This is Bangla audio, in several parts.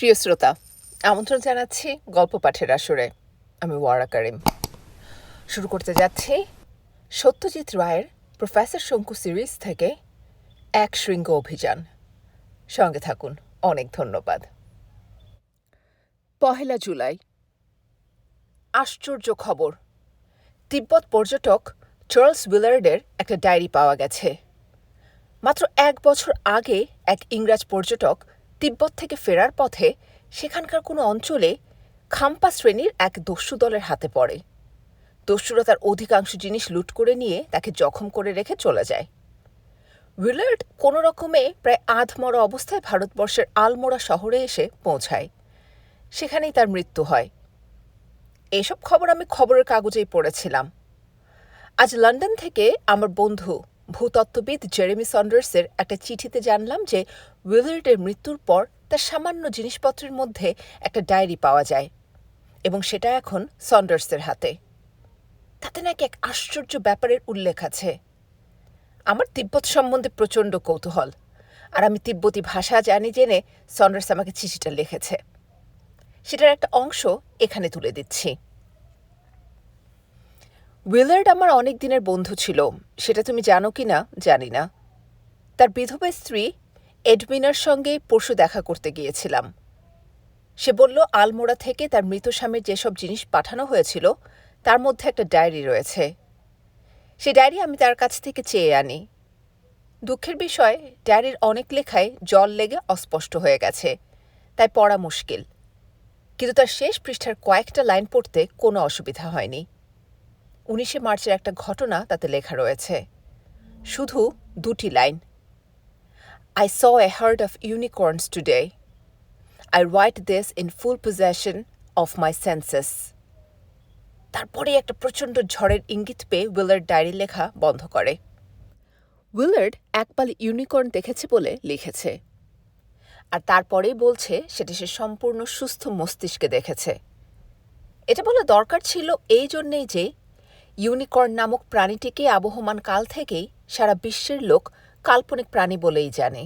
প্রিয় শ্রোতা, আমন্ত্রণ জানাচ্ছি গল্প পাঠের আসরে। আমি ওয়ারা কারিম। শুরু করতে যাচ্ছি সত্যজিৎ রায়ের প্রফেসর শঙ্কু সিরিজ থেকে এক শৃঙ্গ অভিযান। সঙ্গে থাকুন। অনেক ধন্যবাদ। 1 জুলাই। আশ্চর্য খবর! তিব্বত পর্যটক চার্লস উইলার্ডের একটা ডায়েরি পাওয়া গেছে। মাত্র 1 বছর আগে এক ইংরাজ পর্যটক তিব্বত থেকে ফেরার পথে সেখানকার কোনো অঞ্চলে খাম্পা শ্রেণীর এক দস্যু দলের হাতে পড়ে। দস্যুরা তার অধিকাংশ জিনিস লুট করে নিয়ে তাকে জখম করে রেখে চলে যায়। উইলার্ড কোনো রকমে প্রায় আধমরা অবস্থায় ভারতবর্ষের আলমোড়া শহরে এসে পৌঁছায়। সেখানেই তার মৃত্যু হয়। এসব খবর আমি খবরের কাগজেই পড়েছিলাম। আজ লন্ডন থেকে আমার বন্ধু ভূতত্ত্ববিদ জেরেমি সন্ডার্সের একটা চিঠিতে জানলাম যে উইলার্ডের মৃত্যুর পর তার সামান্য জিনিসপত্রের মধ্যে একটা ডায়েরি পাওয়া যায় এবং সেটা এখন সন্ডার্সের হাতে। তাতে নাকি এক আশ্চর্য ব্যাপারের উল্লেখ আছে। আমার তিব্বত সম্বন্ধে প্রচণ্ড কৌতূহল, আর আমি তিব্বতী ভাষা জানি জেনে সন্ডার্স আমাকে চিঠিটা লিখেছে। সেটার একটা অংশ এখানে তুলে দিচ্ছি। উইলার্ড আমার অনেক দিনের বন্ধু ছিল, সেটা তুমি জানো কি না জানি না। তার বিধবা স্ত্রী এডমিনার সঙ্গে পরশু দেখা করতে গিয়েছিলাম। সে বলল আলমোড়া থেকে তার মৃত স্বামীর যেসব জিনিস পাঠানো হয়েছিল তার মধ্যে একটা ডায়েরি রয়েছে। সেই ডায়েরি আমি তার কাছ থেকে চেয়ে আনি। দুঃখের বিষয়, ডায়েরির অনেক লেখায় জল লেগে অস্পষ্ট হয়ে গেছে, তাই পড়া মুশকিল। কিন্তু তার শেষ পৃষ্ঠার কয়েকটা লাইন পড়তে কোনো অসুবিধা হয়নি। 19শে মার্চের একটা ঘটনা তাতে লেখা রয়েছে, শুধু 2টি line. I saw a herd of unicorns today. I write this in full possession of my senses. তারপরে একটা প্রচণ্ড ঝড়ের ইঙ্গিত পেয়ে উইলার্ড ডায়েরি লেখা বন্ধ করে। উইলার্ড একপাল ইউনিকর্ন দেখেছে বলে লিখেছে, আর তারপরেই বলছে সেটা সে সম্পূর্ণ সুস্থ মস্তিষ্কে দেখেছে। এটা বলা দরকার ছিল এই জন্যেই যে ইউনিকর্ন নামক প্রাণীটিকে আবহমান কাল থেকেই সারা বিশ্বের লোক কাল্পনিক প্রাণী বলেই জানে।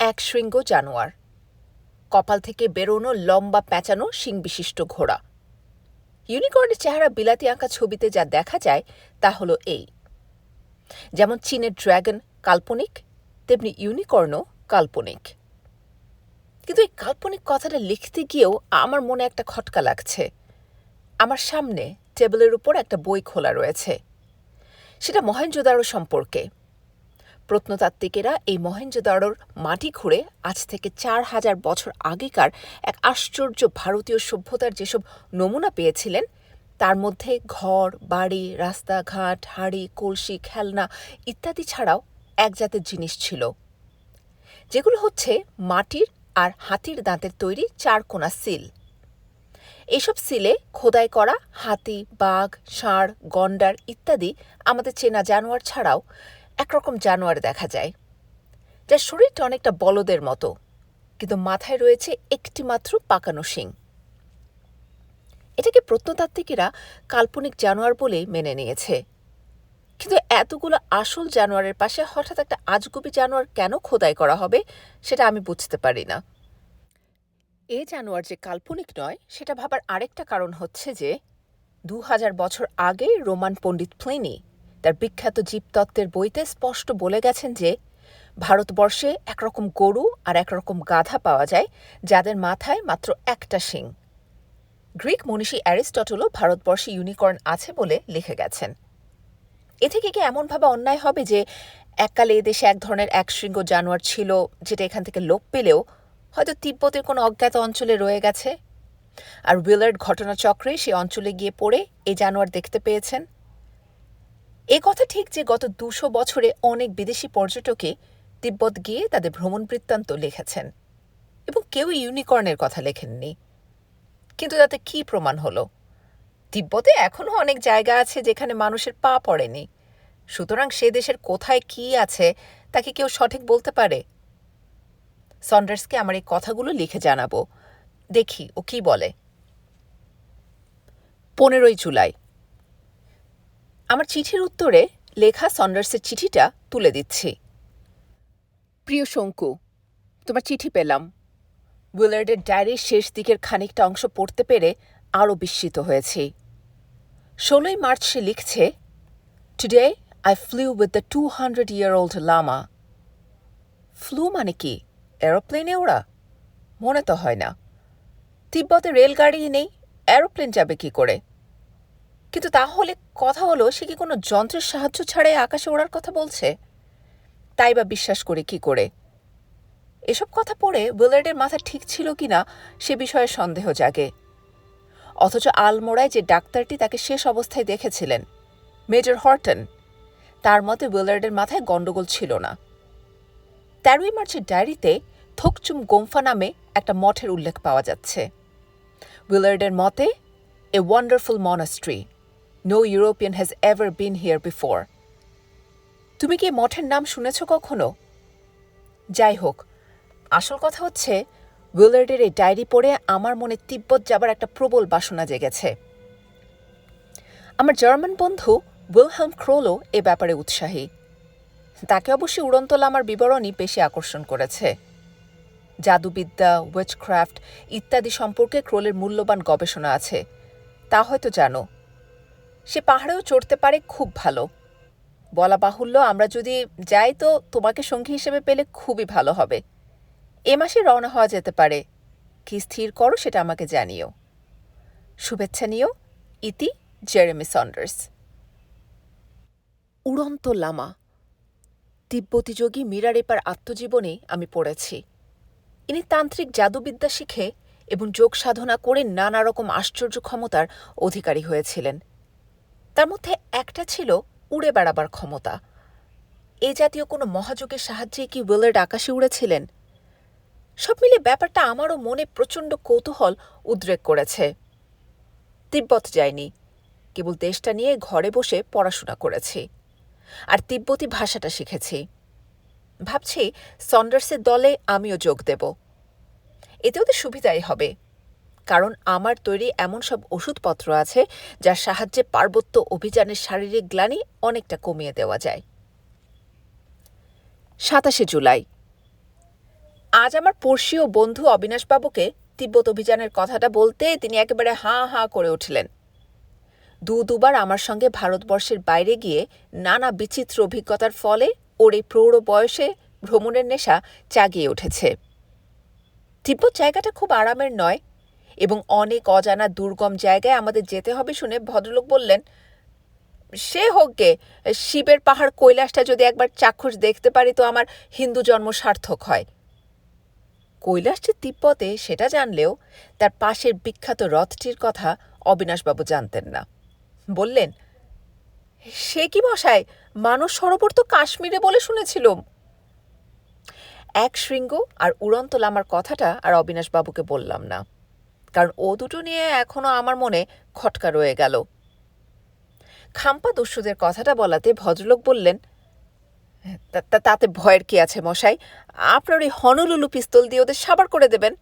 এক শৃঙ্গ জানোয়ার, কপাল থেকে বেরোনো লম্বা প্যাঁচানো শিংবিশিষ্ট ঘোড়া। ইউনিকর্নের চেহারা বিলাতি আঁকা ছবিতে যা দেখা যায় তা হলো এই: যেমন চীনের ড্র্যাগন কাল্পনিক, তেমনি ইউনিকর্নও কাল্পনিক। কিন্তু এই কাল্পনিক কথাটা লিখতে গিয়েও আমার মনে একটা খটকা লাগছে। আমার সামনে টেবিলের উপর একটা বই খোলা রয়েছে। সেটা মহেঞ্জোদারো সম্পর্কে। প্রত্নতাত্ত্বিকেরা এই মহেঞ্জোদারোর মাটি খুঁড়ে আজ থেকে 4000 বছর আগেকার এক আশ্চর্য ভারতীয় সভ্যতার যেসব নমুনা পেয়েছিলেন তার মধ্যে ঘর, বাড়ি, রাস্তাঘাট, হাড়ি, কলসি, খেলনা ইত্যাদি ছাড়াও এক জাতের জিনিস ছিল, যেগুলো হচ্ছে মাটির আর হাতির দাঁতের তৈরি 4 কোণা সিল। এইসব সিলে খোদাই করা হাতি, বাঘ, ষাঁড়, গন্ডার ইত্যাদি আমাদের চেনা জানোয়ার ছাড়াও একরকম জানোয়ার দেখা যায়, যার শরীরটা অনেকটা বলদের মতো, কিন্তু মাথায় রয়েছে একটি মাত্র পাকানো শিং। এটাকে প্রত্নতাত্ত্বিকেরা কাল্পনিক জানোয়ার বলেই মেনে নিয়েছে। কিন্তু এতগুলো আসল জানোয়ারের পাশে হঠাৎ একটা আজগুবি জানোয়ার কেন খোদাই করা হবে সেটা আমি বুঝতে পারি না। এ জানোয়ার যে কাল্পনিক নয় সেটা ভাবার আরেকটা কারণ হচ্ছে যে 2000 বছর আগে রোমান পণ্ডিত প্লিনি তার বিখ্যাত জীবতত্ত্বের বইতে স্পষ্ট বলে গেছেন যে ভারতবর্ষে একরকম গরু আর একরকম গাধা পাওয়া যায় যাদের মাথায় মাত্র একটা শিং। গ্রিক মনীষী অ্যারিস্টটলও ভারতবর্ষে ইউনিকর্ন আছে বলে লিখে গেছেন। এ থেকে কি এমন ভাবে অন্যায় হবে যে এককালে এদেশে এক ধরনের একশৃঙ্গ জানোয়ার ছিল যেটা এখান থেকে লোপ পেলেও হয়তো তিব্বতের কোনো অজ্ঞাত অঞ্চলে রয়ে গেছে, আর উইলার্ড ঘটনাচক্রে সে অঞ্চলে গিয়ে পড়ে এই জানোয়ার দেখতে পেয়েছেন? এ কথা ঠিক যে গত 200 বছরে অনেক বিদেশি পর্যটকে তিব্বত গিয়ে তাদের ভ্রমণ বৃত্তান্ত লিখেছেন এবং কেউ ইউনিকর্নের কথা লেখেননি। কিন্তু তাতে কি প্রমাণ হলো? তিব্বতে এখনও অনেক জায়গা আছে যেখানে মানুষের পা পড়েনি, সুতরাং সে দেশের কোথায় কি আছে তাকে কেউ সঠিক বলতে পারে? সন্ডার্সকে আমার এই কথাগুলো লিখে জানাবো, দেখি ও কি বলে। 15 জুলাই। আমার চিঠির উত্তরে লেখা সন্ডার্সের চিঠিটা তুলে দিচ্ছি। প্রিয় শঙ্কু, তোমার চিঠি পেলাম। উইলার্ডের ডায়েরির শেষ দিকের খানিকটা অংশ পড়তে পেরে আরও বিস্মিত হয়েছি। 16 মার্চ সে লিখছে, today I flew with the 200-year-old lama. Flew মানে কি? এরোপ্লেনে ওরা? মনে তো হয় না। তিব্বতে রেলগাড়িই নেই, এরোপ্লেন যাবে কি করে? কিন্তু তাহলে কথা হলো, সে কি কোনো যন্ত্রের সাহায্য ছাড়াই আকাশে ওড়ার কথা বলছে? তাই বা বিশ্বাস করে কি করে? এসব কথা পড়ে উইলার্ডের মাথা ঠিক ছিল কিনা সে বিষয়ে সন্দেহ জাগে। অথচ আলমোড়ায় যে ডাক্তারটি তাকে শেষ অবস্থায় দেখেছিলেন, মেজর হর্টন, তার মতে উইলার্ডের মাথায় গণ্ডগোল ছিল না। 13 মার্চের ডায়েরিতে থোকচুম গোমফা নামে একটা মঠের উল্লেখ পাওয়া যাচ্ছে। উইলার্ডের মতে, a wonderful monastery, no European has ever been here before. তুমি কি মঠের নাম শুনেছ কখনো? যাই হোক, আসল কথা হচ্ছে, উইলার্ডের এই ডায়েরি পড়ে আমার মনে তিব্বত যাবার একটা প্রবল বাসনা জেগেছে। আমার জার্মান বন্ধু উইলহেম ক্রোলো এ ব্যাপারে উৎসাহী। তাকে অবশ্যই উড়ন্ত লামার বিবরণী বেশি আকর্ষণ করেছে। জাদুবিদ্যা, উইচক্রাফট ইত্যাদি সম্পর্কে ক্রোলের মূল্যবান গবেষণা আছে, তা হয়তো জানো। সে পাহাড়েও চড়তে পারে খুব ভালো। বলা বাহুল্য, আমরা যদি যাই তো তোমাকে সঙ্গী হিসেবে পেলে খুবই ভালো হবে। এ মাসে রওনা হওয়া যেতে পারে। কি স্থির করো সেটা আমাকে জানিও। শুভেচ্ছা নিও, ইতি জেরেমি সন্ডার্স। উড়ন্ত লামা, তিব্বতী যোগী মীরারেপার আত্মজীবনী আমি পড়েছি। ইনি তান্ত্রিক জাদুবিদ্যা শিখে এবং যোগ সাধনা করে নানা রকম আশ্চর্য ক্ষমতার অধিকারী হয়েছিলেন। তার মধ্যে একটা ছিল উড়ে বেড়াবার ক্ষমতা। এই জাতীয় কোনো মহাযোগের সাহায্যে কি উইলার্ড আকাশে উড়েছিলেন? সব মিলে ব্যাপারটা আমারও মনে প্রচণ্ড কৌতূহল উদ্রেক করেছে। তিব্বত যায়নি, কেবল দেশটা নিয়ে ঘরে বসে পড়াশোনা করেছি আর তিব্বতী ভাষাটা শিখেছি। ভাবছি সন্ডার্সের দলে আমিও যোগ দেব। এতে ওদের সুবিধাই হবে, কারণ আমার তৈরি এমন সব ওষুধপত্র আছে যার সাহায্যে পার্বত্য অভিযানের শারীরিক গ্লানি অনেকটা কমিয়ে দেওয়া যায়। 27 জুলাই। আজ আমার পড়শীয় বন্ধু অবিনাশবাবুকে তিব্বত অভিযানের কথাটা বলতে তিনি একেবারে হাঁ হাঁ করে উঠলেন। দুবার আমার সঙ্গে ভারতবর্ষের বাইরে গিয়ে নানা বিচিত্র অভিজ্ঞতার ফলে ওর এই প্রৌঢ় বয়সে ভ্রমণের নেশা জাগিয়ে উঠেছে। তিব্বত জায়গাটা খুব আরামের নয় এবং অনেক অজানা দুর্গম জায়গায় আমাদের যেতে হবে শুনে ভদ্রলোক বললেন, সে হোক গে, শিবের পাহাড় কৈলাসটা যদি একবার চাক্ষুষ দেখতে পারি তো আমার হিন্দু জন্ম সার্থক হয়। কৈলাসটি তিব্বতে সেটা জানলেও তার পাশের বিখ্যাত রথটির কথা অবিনাশবাবু জানতেন না। বললেন, সে কি মশাই, মানস সরোবর তো কাশ্মীরে বলে শুনেছিলুম। এক শৃঙ্গ আর উড়ন্ত লামার কথাটা আর অবিনাশবাবুকে বললাম না, কারণ ও দুটো নিয়ে এখনো আমার মনে খটকা রয়ে গেল। খাম্পা দস্যুদের কথাটা বলাতে ভদ্রলোক বললেন, তাতে ভয়ের কি আছে মশাই, আপনার ওই হনুলুলু পিস্তল দিয়ে ওদের সাবার করে দেবেন।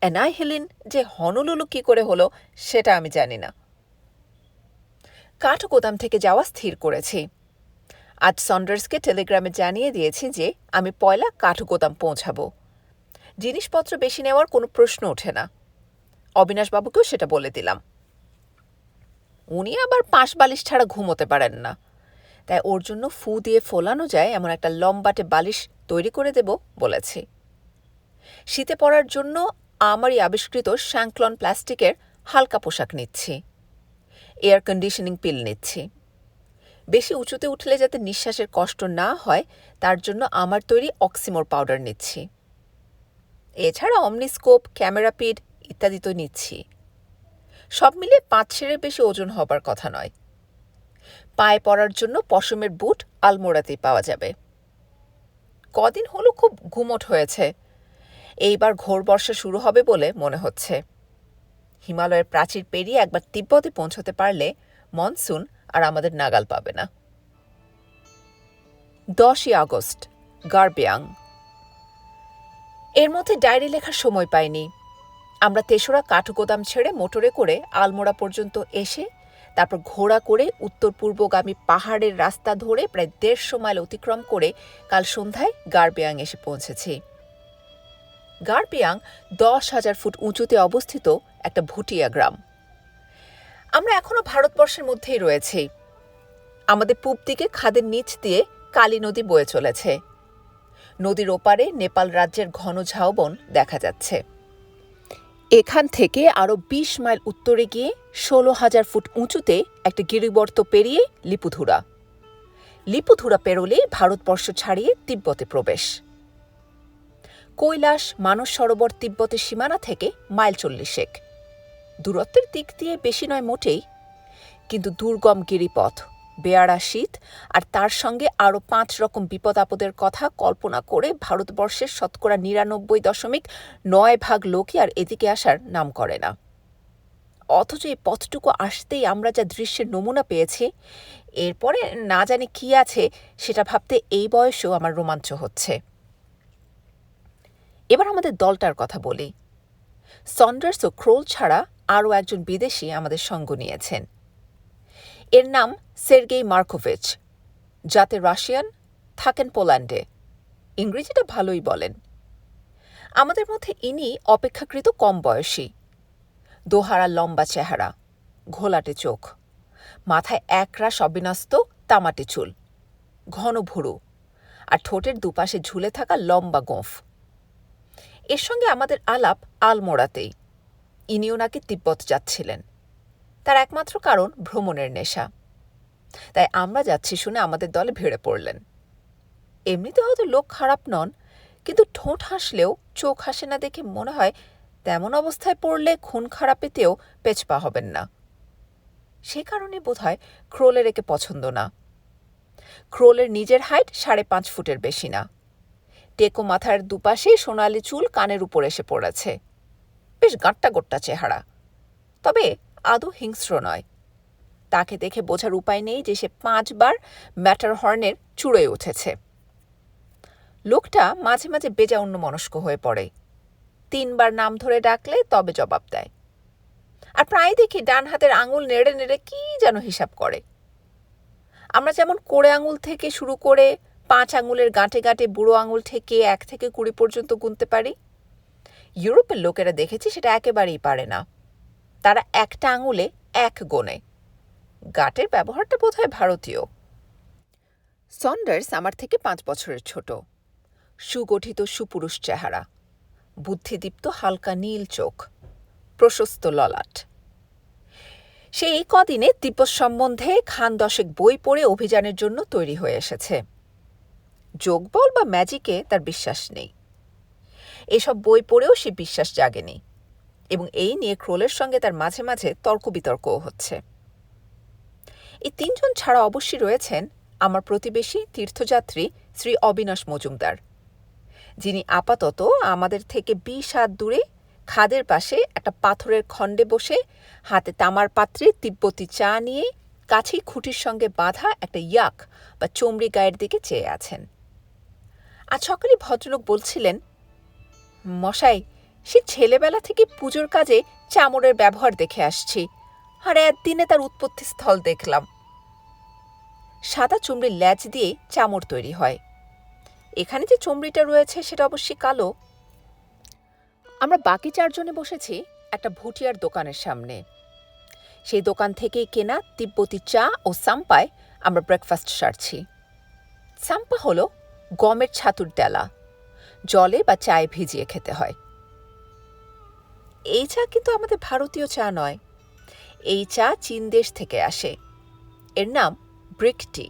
অ্যানাইহেলিন যে হনুলুলু কি করে হলো সেটা আমি জানি না। কাঠগোদাম থেকে যাওয়া স্থির করেছি। আজ সন্ডার্সকে টেলিগ্রামে জানিয়ে দিয়েছি যে আমি পয়লা কাঠগোদাম পৌঁছাবো। জিনিসপত্র বেশি নেওয়ার কোনো প্রশ্ন ওঠে না। অবিনাশবাবুকেও সেটা বলে দিলাম। উনি আবার পাশ বালিশ ছাড়া ঘুমোতে পারেন না, তাই ওর জন্য ফু দিয়ে ফোলানো যায় এমন একটা লম্বাটে বালিশ তৈরি করে দেব বলেছি। শীতে পরার জন্য আমারই আবিষ্কৃত শ্যাঙ্কলন প্লাস্টিকের হালকা পোশাক নিচ্ছি। এয়ার কন্ডিশনিং পিল নিচ্ছি। বেশি উঁচুতে উঠলে যাতে নিঃশ্বাসের কষ্ট না হয় তার জন্য আমার তৈরি অক্সিমোর পাউডার নিচ্ছি। এছাড়া অমনিস্কোপ, ক্যামেরাপিড ইত্যাদি তো নিচ্ছি। সব মিলিয়ে 5-6 বেশি ওজন হবার কথা নয়। পায়ে পরার জন্য পশমের বুট আলমোড়াতেই পাওয়া যাবে। কদিন হলো খুব ঘুমট হয়েছে। এইবার ঘোর বর্ষা শুরু হবে বলে মনে হচ্ছে। হিমালয়ের প্রাচীর পেরিয়ে একবার তিব্বতে পৌঁছতে পারলে মনসুন আর আমাদের নাগাল পাবে না। 10 আগস্ট, গার্বিয়াং। এর মধ্যে ডায়েরি লেখার সময় পাইনি। আমরা তেসরা কাঠগোদাম ছেড়ে মোটরে করে আলমোড়া পর্যন্ত এসে তারপর ঘোড়া করে উত্তর পূর্বগামী পাহাড়ের রাস্তা ধরে প্রায় 150 মাইল অতিক্রম করে কাল সন্ধ্যায় গার্বিয়াং এসে পৌঁছেছি। গারপিয়াং 10,000 ফুট উঁচুতে অবস্থিত একটা ভুটিয়া গ্রাম। আমরা এখনো ভারতবর্ষের মধ্যেই রয়েছি। আমাদের পূব দিকে খাদের নিচ দিয়ে কালী নদী বয়ে চলেছে। নদীর ওপারে নেপাল রাজ্যের ঘন ঝাউবন দেখা যাচ্ছে। এখান থেকে আরও 20 মাইল উত্তরে গিয়ে 16,000 ফুট উঁচুতে একটা গিরিবর্ত পেরিয়ে লিপুধুরা। লিপুধুরা পেরোলে ভারতবর্ষ ছাড়িয়ে তিব্বতে প্রবেশ। কৈলাস মানস সরোবর তিব্বতের সীমানা থেকে মাইল 40 দূরত্বের দিক দিয়ে বেশি নয় মোটেই, কিন্তু দুর্গম গিরিপথ, বেয়াড়া শীত আর তার সঙ্গে আরও 5 রকম বিপদ আপদের কথা কল্পনা করে ভারতবর্ষের 99.9% লোকই আর এদিকে আসার নাম করে না। অথচ এই পথটুকু আসতেই আমরা যা দৃশ্যের নমুনা পেয়েছি, এরপরে না জানি কি আছে সেটা ভাবতে এই বয়সেও আমার রোমাঞ্চ হচ্ছে। এবার আমাদের দলটার কথা বলি। সন্ডার্স ও ক্রোল ছাড়া আরও একজন বিদেশি আমাদের সঙ্গ নিয়েছেন। এর নাম সের্গেই মার্কোভিচ, যাতে রাশিয়ান, থাকেন পোল্যান্ডে, ইংরেজিটা ভালোই বলেন। আমাদের মধ্যে ইনি অপেক্ষাকৃত কম বয়সী, দোহারা লম্বা চেহারা, ঘোলাটে চোখ, মাথায় একরাশ অবিন্যস্ত তামাটে চুল, ঘন ভুরু আর ঠোঁটের দুপাশে ঝুলে থাকা লম্বা গোঁফ। এর সঙ্গে আমাদের আলাপ আলমোড়াতেই। ইনিও নাকি তিব্বত যাচ্ছিলেন। তার একমাত্র কারণ ভ্রমণের নেশা। তাই আমরা যাচ্ছি শুনে আমাদের দলে ভিড়ে পড়লেন। এমনিতে হয়তো লোক খারাপ নন, কিন্তু ঠোঁট হাসলেও চোখ হাসে না দেখে মনে হয় তেমন অবস্থায় পড়লে খুন খারাপেতেও পেছপা হবেন না। সে কারণে বোধহয় ক্রোলের একে পছন্দ না। ক্রোলের নিজের হাইট 5.5 ফুটের বেশি না। টেকো মাথার দুপাশে সোনালি চুল কানের উপর এসে পড়েছে। বেশ গাঁট্টা গোট্টা চেহারা, তবে আদৌ হিংস্র নয়। তাকে দেখে বোঝার উপায় নেই যে সে 5 বার ম্যাটারহর্নের চূড়োয় উঠেছে। লোকটা মাঝে মাঝে বেজা অন্যমনস্ক হয়ে পড়ে। 3 বার নাম ধরে ডাকলে তবে জবাব দেয়। আর প্রায় দেখি ডান হাতের আঙুল নেড়ে নেড়ে কি যেন হিসাব করে। আমরা যেমন কোড়ে আঙুল থেকে শুরু করে 5 আঙুলের গাঁটে গাঁটে বুড়ো আঙুল থেকে 1 থেকে 20 পর্যন্ত গুনতে পারি, ইউরোপের লোকেরা দেখেছি সেটা একেবারেই পারে না। তারা একটা আঙুলে 1 গোনে। গাঁটের ব্যবহারটা বোধহয় ভারতীয়। সন্ডার্স আমার থেকে 5 বছরের ছোট, সুগঠিত সুপুরুষ চেহারা, বুদ্ধিদীপ্ত হালকা নীল চোখ, প্রশস্ত ললাট। সে এই কদিনে তিব্বত সম্বন্ধে খান 10 বই পড়ে অভিযানের জন্য তৈরি হয়ে এসেছে। যোগবল বা ম্যাজিকে তার বিশ্বাস নেই। এসব বই পড়েও সে বিশ্বাস জাগেনি, এবং এই নিয়ে ক্রোলের সঙ্গে তার মাঝে মাঝে তর্ক বিতর্কও হচ্ছে। এই 3 জন ছাড়া অবশ্যই রয়েছেন আমার প্রতিবেশী তীর্থযাত্রী শ্রী অবিনাশ মজুমদার, যিনি আপাতত আমাদের থেকে 20 হাত দূরে খাদের পাশে একটা পাথরের খণ্ডে বসে হাতে তামার পাত্রে তিব্বতী চা নিয়ে কাছেই খুঁটির সঙ্গে বাঁধা একটা ইয়াক বা চমড়ি গায়ের দিকে চেয়ে আছেন। আজ সকালে ভদ্রলোক বলছিলেন, মশাই, সে ছেলেবেলা থেকে পুজোর কাজে চামড়ের ব্যবহার দেখে আসছি, আর একদিনে তার উৎপত্তিস্থল দেখলাম। সাদা চমড়ির ল্যাজ দিয়ে চামড় তৈরি হয়। এখানে যে চমড়িটা রয়েছে সেটা অবশ্যই কালো। আমরা বাকি 4 জনে বসেছি একটা ভুটিয়ার দোকানের সামনে। সেই দোকান থেকেই কেনা তিব্বতী চা ও সাম্পায় আমরা ব্রেকফাস্ট সারছি। সাম্পা হলো গমের ছাতুর ডেলা, জলে বা চায়ে ভিজিয়ে খেতে হয়। এই চা কিন্তু আমাদের ভারতীয় চা নয়। এই চা চীন দেশ থেকে আসে। এর নাম ব্রিক টি।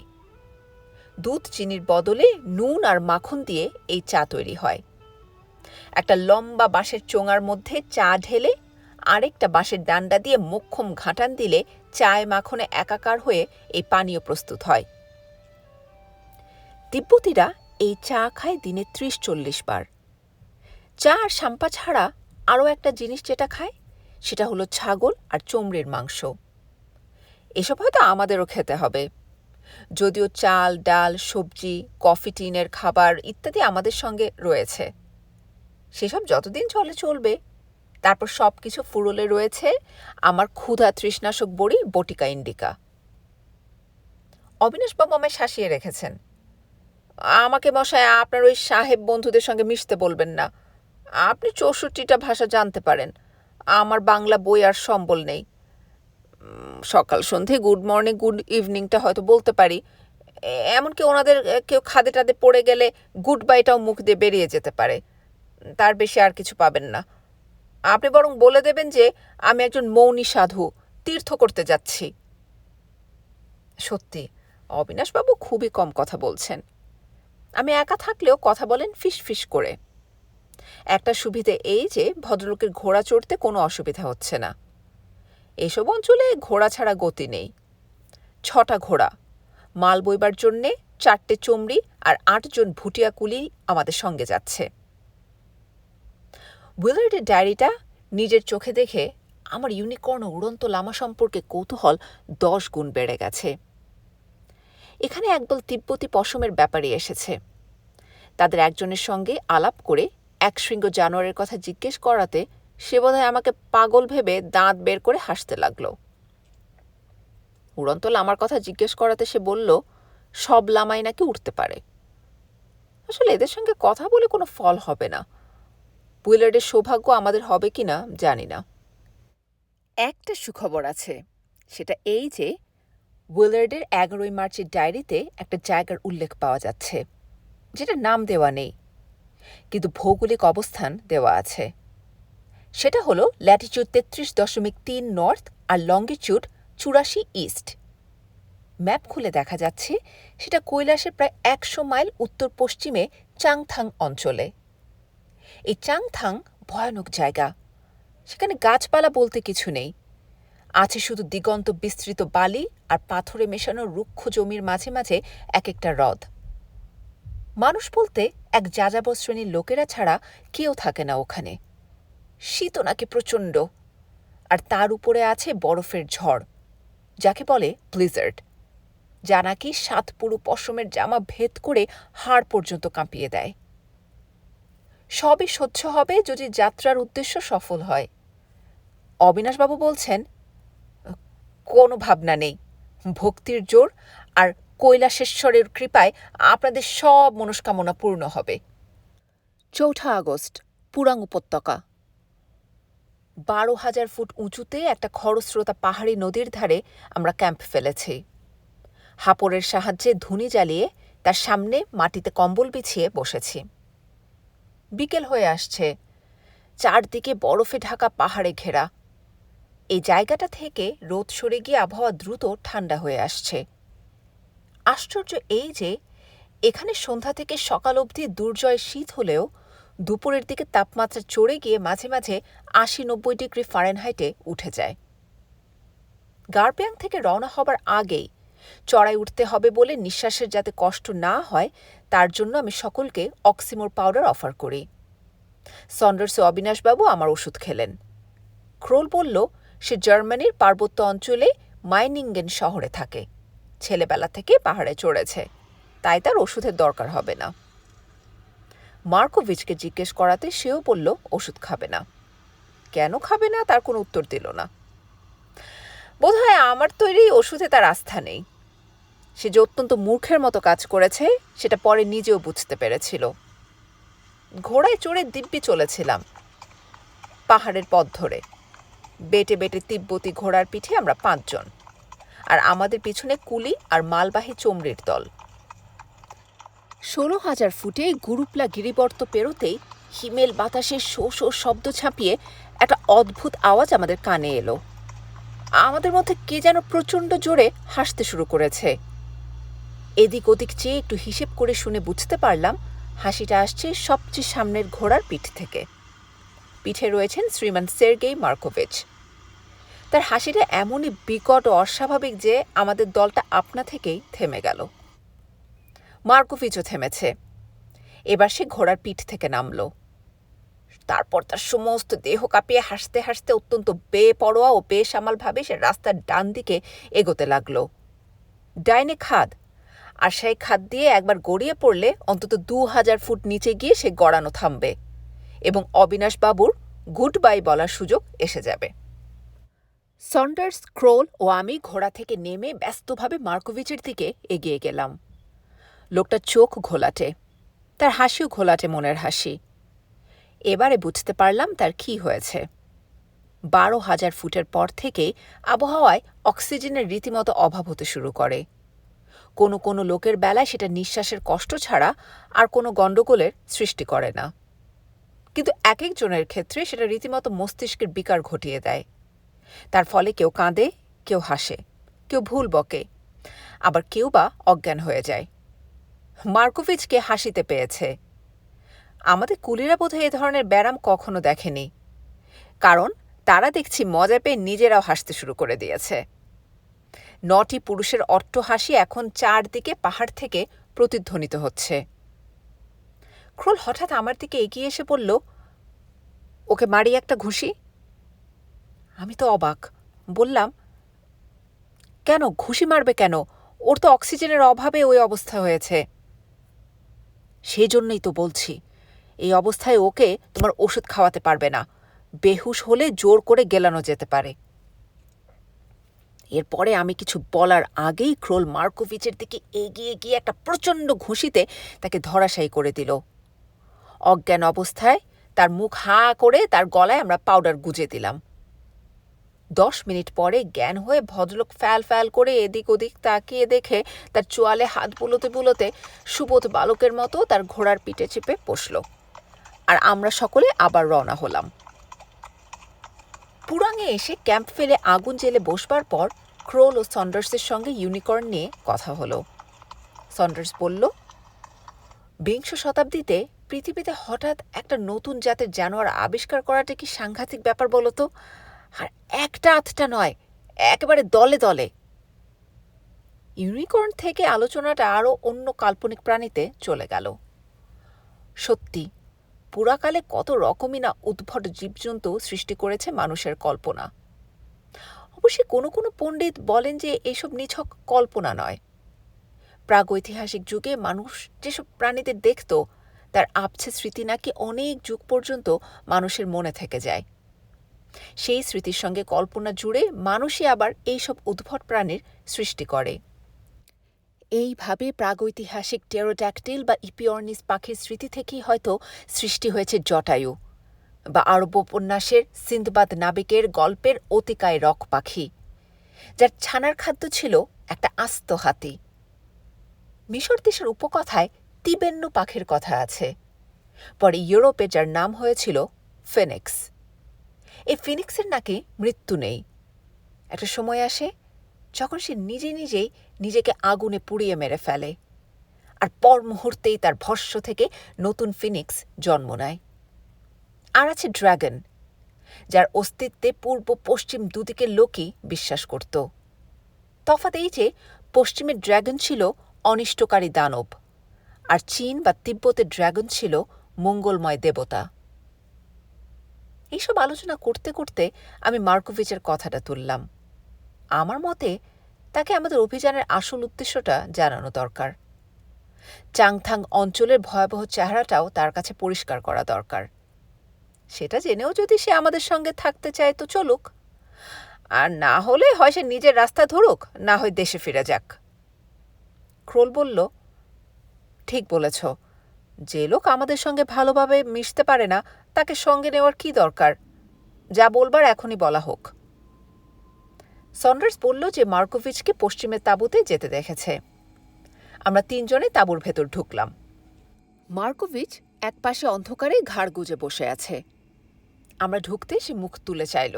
দুধ চিনির বদলে নুন আর মাখন দিয়ে এই চা তৈরি হয়। একটা লম্বা বাঁশের চোঙার মধ্যে চা ঢেলে আরেকটা বাঁশের ডান্ডা দিয়ে মোক্ষম ঘাঁটান দিলে চায় মাখনে একাকার হয়ে এই পানীয় প্রস্তুত হয়। তিব্বতীরা এই চা খায় দিনে 30-40 বার। চা আর সাম্পা ছাড়া আরও একটা জিনিস যেটা খায় সেটা হলো ছাগল আর চমড়ির মাংস। এসব হয়তো আমাদেরও খেতে হবে, যদিও চাল, ডাল, সবজি, কফি টিনের খাবার ইত্যাদি আমাদের সঙ্গে রয়েছে। সেসব যতদিন চলে চলবে। তারপর সব কিছু ফুরলে রয়েছে আমার ক্ষুধা তৃষ্ণাশক বড়ি বটিকা ইন্ডিকা। অবিনাশবাবু আমায় শাসিয়ে রেখেছেন। আমাকে মশায় আপনার ওই সাহেব বন্ধুদের সঙ্গে মিশতে বলবেন না, আপনি 64টা ভাষা জানতে পারেন, আমার বাংলা বই আর সম্বল নেই। সকাল সন্ধে গুড মর্নিং গুড ইভিনিংটা হয়তো বলতে পারি, এমনকি ওনাদের কেউ খাদে টাদে পড়ে গেলে গুড বাইটাও মুখ দিয়ে বেরিয়ে যেতে পারে। তার বেশি আর কিছু পাবেন না। আপনি বরং বলে দেবেন যে আমি একজন মৌনী সাধু, তীর্থ করতে যাচ্ছি। সত্যি অবিনাশবাবু খুবই কম কথা বলছেন। আমি একা থাকলেও কথা বলেন ফিস ফিস করে। একটা সুবিধে এই যে ভদ্রলোকের ঘোড়া চড়তে কোনো অসুবিধা হচ্ছে না। এসব অঞ্চলে ঘোড়া ছাড়া গতি নেই। 6টা ঘোড়া, মাল বইবার জন্যে 4টে চমড়ি আর 8 জন ভুটিয়া কুলি আমাদের সঙ্গে যাচ্ছে। উইলার্ডের ডায়েরিটা নিজের চোখে দেখে আমার ইউনিকর্ন উড়ন্ত লামা সম্পর্কে কৌতূহল 10 গুণ বেড়ে গেছে। এখানে একদল তিব্বতী পশমের ব্যাপারী এসেছে। তাদের একজনের সঙ্গে আলাপ করে একশৃঙ্গ জানোয়ারের কথা জিজ্ঞেস করাতে সে বোধহয় আমাকে পাগল ভেবে দাঁত বের করে হাসতে লাগলো। উড়ন্ত লামার কথা জিজ্ঞেস করাতে সে বলল সব লামাই নাকি উঠতে পারে। আসলে এদের সঙ্গে কথা বলে কোনো ফল হবে না। উইলার্ডের সৌভাগ্য আমাদের হবে কিনা জানি না। একটা সুখবর আছে, সেটা এই যে উইলার্ডের 11 মার্চের ডায়েরিতে একটা জায়গার উল্লেখ পাওয়া যাচ্ছে, যেটা নাম দেওয়া নেই, কিন্তু ভৌগোলিক অবস্থান দেওয়া আছে। সেটা হলো ল্যাটিচিউড 33.3 নর্থ আর লঙ্গিচিউড 84 ইস্ট। ম্যাপ খুলে দেখা যাচ্ছে সেটা কৈলাসের প্রায় 100 মাইল উত্তর পশ্চিমে চাংথাং অঞ্চলে। এই চাংথাং ভয়ানক জায়গা। সেখানে গাছপালা বলতে কিছু নেই, আছে শুধু দিগন্ত বিস্তৃত বালি আর পাথরে মেশানো রুক্ষ জমির মাঝে মাঝে এক একটা হ্রদ। মানুষ বলতে এক যাযাবর শ্রেণীর লোকেরা ছাড়া কেউ থাকে না ওখানে। শীতও নাকি প্রচণ্ড, আর তার উপরে আছে বরফের ঝড়, যাকে বলে ব্লিজার্ড, যা নাকি 7 পুরু পশমের জামা ভেদ করে হাড় পর্যন্ত কাঁপিয়ে দেয়। সবই সহ্য হবে যদি যাত্রার উদ্দেশ্য সফল হয়। অবিনাশবাবু বলছেন কোনো ভাবনা নেই, ভক্তির জোর আর কৈলাসেশ্বরের কৃপায় আপনাদের সব মনস্কামনা পূর্ণ হবে। 4 আগস্ট, পুরাং উপত্যকা। 12,000 ফুট উঁচুতে একটা খরস্রোতা পাহাড়ি নদীর ধারে আমরা ক্যাম্প ফেলেছি। হাপড়ের সাহায্যে ধুনি জ্বালিয়ে তার সামনে মাটিতে কম্বল বিছিয়ে বসেছি। বিকেল হয়ে আসছে, চারদিকে বরফে ঢাকা পাহাড়ে ঘেরা। এই জায়গাটা থেকে রোদ সরে গিয়ে আবহাওয়া দ্রুত ঠান্ডা হয়ে আসছে। আশ্চর্য এই যে এখানে সন্ধ্যা থেকে সকাল অবধি দুর্জয় শীত হলেও দুপুরের দিকে তাপমাত্রা চড়ে গিয়ে মাঝে মাঝে 80-90 ডিগ্রি ফারেনহাইটে উঠে যায়। গারপেয়াং থেকে রওনা হবার আগেই চড়াই উঠতে হবে বলে নিঃশ্বাসের যাতে কষ্ট না হয় তার জন্য আমি সকলকে অক্সিমোর পাউডার অফার করি। সন্ডার্স ও অবিনাশবাবু আমার ওষুধ খেলেন। ক্রোল বলল সে জার্মানির পার্বত্য অঞ্চলে মাইনিংগেন শহরে থাকে, ছেলেবেলা থেকে পাহাড়ে চড়েছে, তাই তার ওষুধের দরকার হবে না। মার্কোভিচকে জিজ্ঞেস করাতে সেও বলল ওষুধ খাবে না। কেন খাবে না তার কোনো উত্তর দিল না। বোধহয় আমার তৈরি ওষুধে তার আস্থা নেই। সে যে অত্যন্ত মূর্খের মতো কাজ করেছে সেটা পরে নিজেও বুঝতে পেরেছিল। ঘোড়ায় চড়ে দিব্যি চলেছিলাম পাহাড়ের পথ ধরে। বেটে বেটে তিব্বতী ঘোড়ার পিঠে আমরা 5 জন, আর আমাদের পিছনে কুলি আর মালবাহী চমড়ির দল। 16,000 ফুটে গুরুপ্লা গিরিবর্ত পেরোতেই হিমেল বাতাসের শো শো শব্দ ছাপিয়ে একটা অদ্ভুত আওয়াজ আমাদের কানে এলো। আমাদের মধ্যে কে যেন প্রচণ্ড জোরে হাসতে শুরু করেছে। এদিক ওদিক চেয়ে একটু হিসেব করে শুনে বুঝতে পারলাম হাসিটা আসছে সবচেয়ে সামনের ঘোড়ার পিঠ থেকে। পিঠে রয়েছেন শ্রীমান সের্গেই মার্কোভিচ। তার হাসিটা এমনই বিকট ও অস্বাভাবিক যে আমাদের দলটা আপনা থেকেই থেমে গেল। মার্কোভিচও থেমেছে। এবার সে ঘোড়ার পিঠ থেকে নামল। তারপর তার সমস্ত দেহ কাঁপিয়ে হাসতে হাসতে অত্যন্ত বেপরোয়া ও বেসামালভাবে সে রাস্তার ডান দিকে এগোতে লাগল। ডাইনে খাদ, আর সেই খাদ দিয়ে একবার গড়িয়ে পড়লে অন্তত 2,000 ফুট নিচে গিয়ে সে গড়ানো থামবে এবং অবিনাশবাবুর গুড বাই বলার সুযোগ এসে যাবে। সন্ডার্স, ক্রোল ও আমি ঘোড়া থেকে নেমে ব্যস্তভাবে মার্কোভিচের দিকে এগিয়ে গেলাম। লোকটা চোখ ঘোলাটে, তার হাসিও ঘোলাটে মনের হাসি। এবারে বুঝতে পারলাম তার কি হয়েছে। 12,000 ফুটের পর থেকে আবহাওয়ায় অক্সিজেনের রীতিমতো অভাব হতে শুরু করে। কোনো কোনো লোকের বেলায় সেটা নিঃশ্বাসের কষ্ট ছাড়া আর কোনো গণ্ডগোলের সৃষ্টি করে না, কিন্তু এক একজনের ক্ষেত্রে সেটা রীতিমতো মস্তিষ্কের বিকার ঘটিয়ে দেয়। তার ফলে কেউ কাঁদে, কেউ হাসে, কেউ ভুল বকে, আবার কেউ বা অজ্ঞান হয়ে যায়। মার্কোভিচকে হাসিতে পেয়েছে। আমাদের কুলিরা বোধহয় এ ধরনের ব্যারাম কখনো দেখেনি, কারণ তারা দেখছি মজা পেয়ে নিজেরাও হাসতে শুরু করে দিয়েছে। 9টি পুরুষের অট্টহাসি এখন চারদিকে পাহাড় থেকে প্রতিধ্বনিত হচ্ছে। ক্রোল হঠাৎ আমার দিকে এগিয়ে এসে বলল, ওকে মারি একটা ঘুষি। আমি তো অবাক। বললাম, কেন ঘুষি মারবে কেন? ওর তো অক্সিজেনের অভাবে ওই অবস্থা হয়েছে। সেই জন্যই তো বলছি, এই অবস্থায় ওকে তোমার ওষুধ খাওয়াতে পারবে না। বেহুশ হলে জোর করে গেলানো যেতে পারে। এরপরে আমি কিছু বলার আগেই ক্রোল মার্কোভিচের দিকে এগিয়ে গিয়ে একটা প্রচণ্ড ঘুষিতে তাকে ধরাশায়ী করে দিল। অজ্ঞান অবস্থায় তার মুখ হাঁ করে তার গলায় আমরা পাউডার গুজে দিলাম। 10 মিনিট পরে জ্ঞান হয়ে ভদ্রলোক ফ্যাল ফ্যাল করে এদিক ওদিক তাকিয়ে দেখে তার চোয়ালে হাত বুলোতে বুলোতে সুবোধ বালকের মতো তার ঘোড়ার পিঠে চেপে বসল, আর আমরা সকলে আবার রওনা হলাম। পুরাঙে এসে ক্যাম্প ফেলে আগুন জেলে বসবার পর ক্রোল ও সন্ডার্সের সঙ্গে ইউনিকর্ন নিয়ে কথা হলো। সন্ডার্স বলল, 20 শতাব্দীতে পৃথিবীতে হঠাৎ একটা নতুন জাতের জানোয়ার আবিষ্কার করাটা কি সাংঘাতিক ব্যাপার বলো তো? আর একটা আধটা নয়, একেবারে দলে দলে। ইউনিকর্ন থেকে আলোচনাটা আরও অন্য কাল্পনিক প্রাণীতে চলে গেল। সত্যি, পুরাকালে কত রকমই না উদ্ভট জীবজন্তু সৃষ্টি করেছে মানুষের কল্পনা। অবশ্যই কোনো কোনো পণ্ডিত বলেন যে এসব নিছক কল্পনা নয়। প্রাগৈতিহাসিক যুগে মানুষ যেসব প্রাণীদের দেখত, তার আবছে স্মৃতি নাকি অনেক যুগ পর্যন্ত মানুষের মনে থেকে যায়। সেই স্মৃতির সঙ্গে কল্পনা জুড়ে মানুষই আবার এইসব উদ্ভট প্রাণীর সৃষ্টি করে। এইভাবে প্রাগৈতিহাসিক টেরোড্যাকটিল বা ইপিওরনিস পাখির স্মৃতি থেকেই হয়তো সৃষ্টি হয়েছে জটায়ু, বা আরব উপন্যাসের সিন্দবাদ নাবিকের গল্পের অতিকায় রক পাখি, যার ছানার খাদ্য ছিল একটা আস্ত হাতি। মিশর দেশের উপকথায় তিবেন্ন পাখির কথা আছে। পরে ইউরোপে যার নাম হয়েছিল ফিনিক্স। এই ফিনিক্সের নাকি মৃত্যু নেই। একটা সময় আসে যখন সে নিজে নিজেই নিজেকে আগুনে পুড়িয়ে মেরে ফেলে, আর পর মুহূর্তেই তার ভস্য থেকে নতুন ফিনিক্স জন্ম নেয়। আর আছে ড্রাগন, যার অস্তিত্বে পূর্ব পশ্চিম দুদিকের লোকই বিশ্বাস করত। তফাৎ এই যে পশ্চিমের ড্রাগন ছিল অনিষ্টকারী দানব, আর চীন বা তিব্বতের ড্রাগন ছিল মঙ্গলময় দেবতা। এইসব আলোচনা করতে করতে আমি মার্কোভিচের কথাটা তুললাম। আমার মতে তাকে আমাদের অভিযানের আসল উদ্দেশ্যটা জানানো দরকার। চাংথাং অঞ্চলের ভয়াবহ চেহারাটাও তার কাছে পরিষ্কার করা দরকার। সেটা জেনেও যদি সে আমাদের সঙ্গে থাকতে চায় তো চলুক, আর না হলে হয় সে নিজের রাস্তা ধরুক, না হয় দেশে ফিরে যাক। ক্রোল বলল, ঠিক বলেছ, যে লোক আমাদের সঙ্গে ভালোভাবে মিশতে পারে না তাকে সঙ্গে নেওয়ার কি দরকার? যা বলবার এখনই বলা হোক। সন্ডার্স বলল যে মার্কোভিচকে পশ্চিমের তাঁবুতে যেতে দেখেছে। আমরা 3 জনে তাঁবুর ভেতর ঢুকলাম। মার্কোভিচ এক পাশে অন্ধকারে ঘাড় গুজে বসে আছে। আমরা ঢুকতে সে মুখ তুলে চাইল।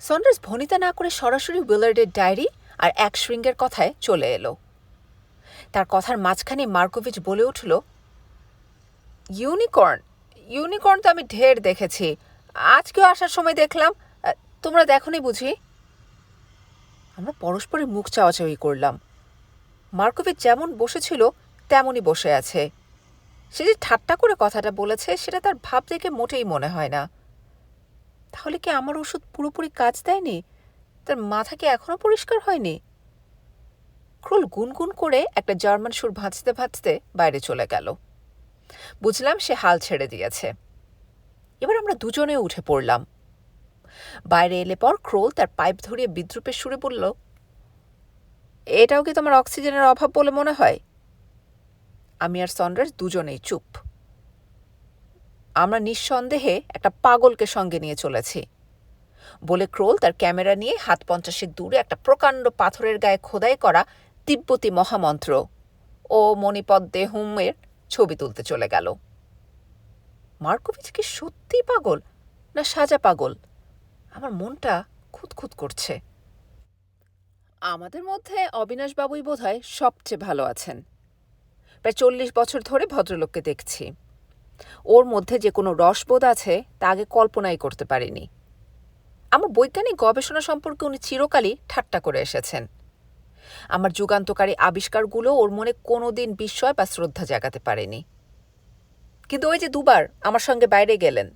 সন্ডার্স ভনিতা না করে সরাসরি উইলার্ডের ডায়েরি আর এক শৃঙ্গের কথায় চলে এলো। তার কথার মাঝখানে মার্কোভিচ বলে উঠল, ইউনিকর্ন ইউনিকর্ন তো আমি ঢের দেখেছি, আজকেও আসার সময় দেখলাম। তোমরা দেখোনি বুঝি? আমরা পরস্পরের মুখ চাওয়াচাওয়ি করলাম। মার্কোভিচ যেমন বসেছিল তেমনই বসে আছে। সে যে ঠাট্টা করে কথাটা বলেছে সেটা তার ভাব দেখে মোটেই মনে হয় না। তাহলে কি আমার ওষুধ পুরোপুরি কাজ দেয়নি? তার মাথা কি এখনো পরিষ্কার হয়নি? ক্রোল গুনগুন করে একটা জার্মান সুর ভাঁজতে ভাঁজতে বাইরে চলে গেল। বুঝলাম সে হাল ছেড়ে দিয়েছে। এবার আমরা দুজনে উঠে পড়লাম। বাইরে এলে পর ক্রোল তার পাইপ ধরিয়ে বিদ্রুপের সুরে বলল, এটাও কি তোমার অক্সিজেনের অভাব বলে মনে হয়? আমি আর সন্ডার্স দুজনেই চুপ। আমরা নিঃসন্দেহে একটা পাগলকে সঙ্গে নিয়ে চলেছি, বলে ক্রোল তার ক্যামেরা নিয়ে 50 দূরে একটা প্রকাণ্ড পাথরের গায়ে খোদাই করা তিব্বতী মহামন্ত্র ও মণিপদ্মে হুমের ছবি তুলতে চলে গেল। মার্কোভিচ কি সত্যিই পাগল না সাজা পাগল? আমার মনটা খুঁতখুত করছে। আমাদের মধ্যে অবিনাশবাবুই বোধহয় সবচেয়ে ভালো আছেন। প্রায় 40 বছর ধরে ভদ্রলোককে দেখছি। ওর মধ্যে যে কোনো রসবোধ আছে তা আগে কল্পনাই করতে পারিনি। আমার বৈজ্ঞানিক গবেষণা সম্পর্কে উনি চিরকালই ঠাট্টা করে এসেছেন। আমার যুগান্তকারী আবিষ্কারগুলো ওর মনে কোনোদিন বিস্ময় বা শ্রদ্ধা জাগাতে পারেনি। কিন্তু ওই যে দুবার আমার সঙ্গে বাইরে গেলেন,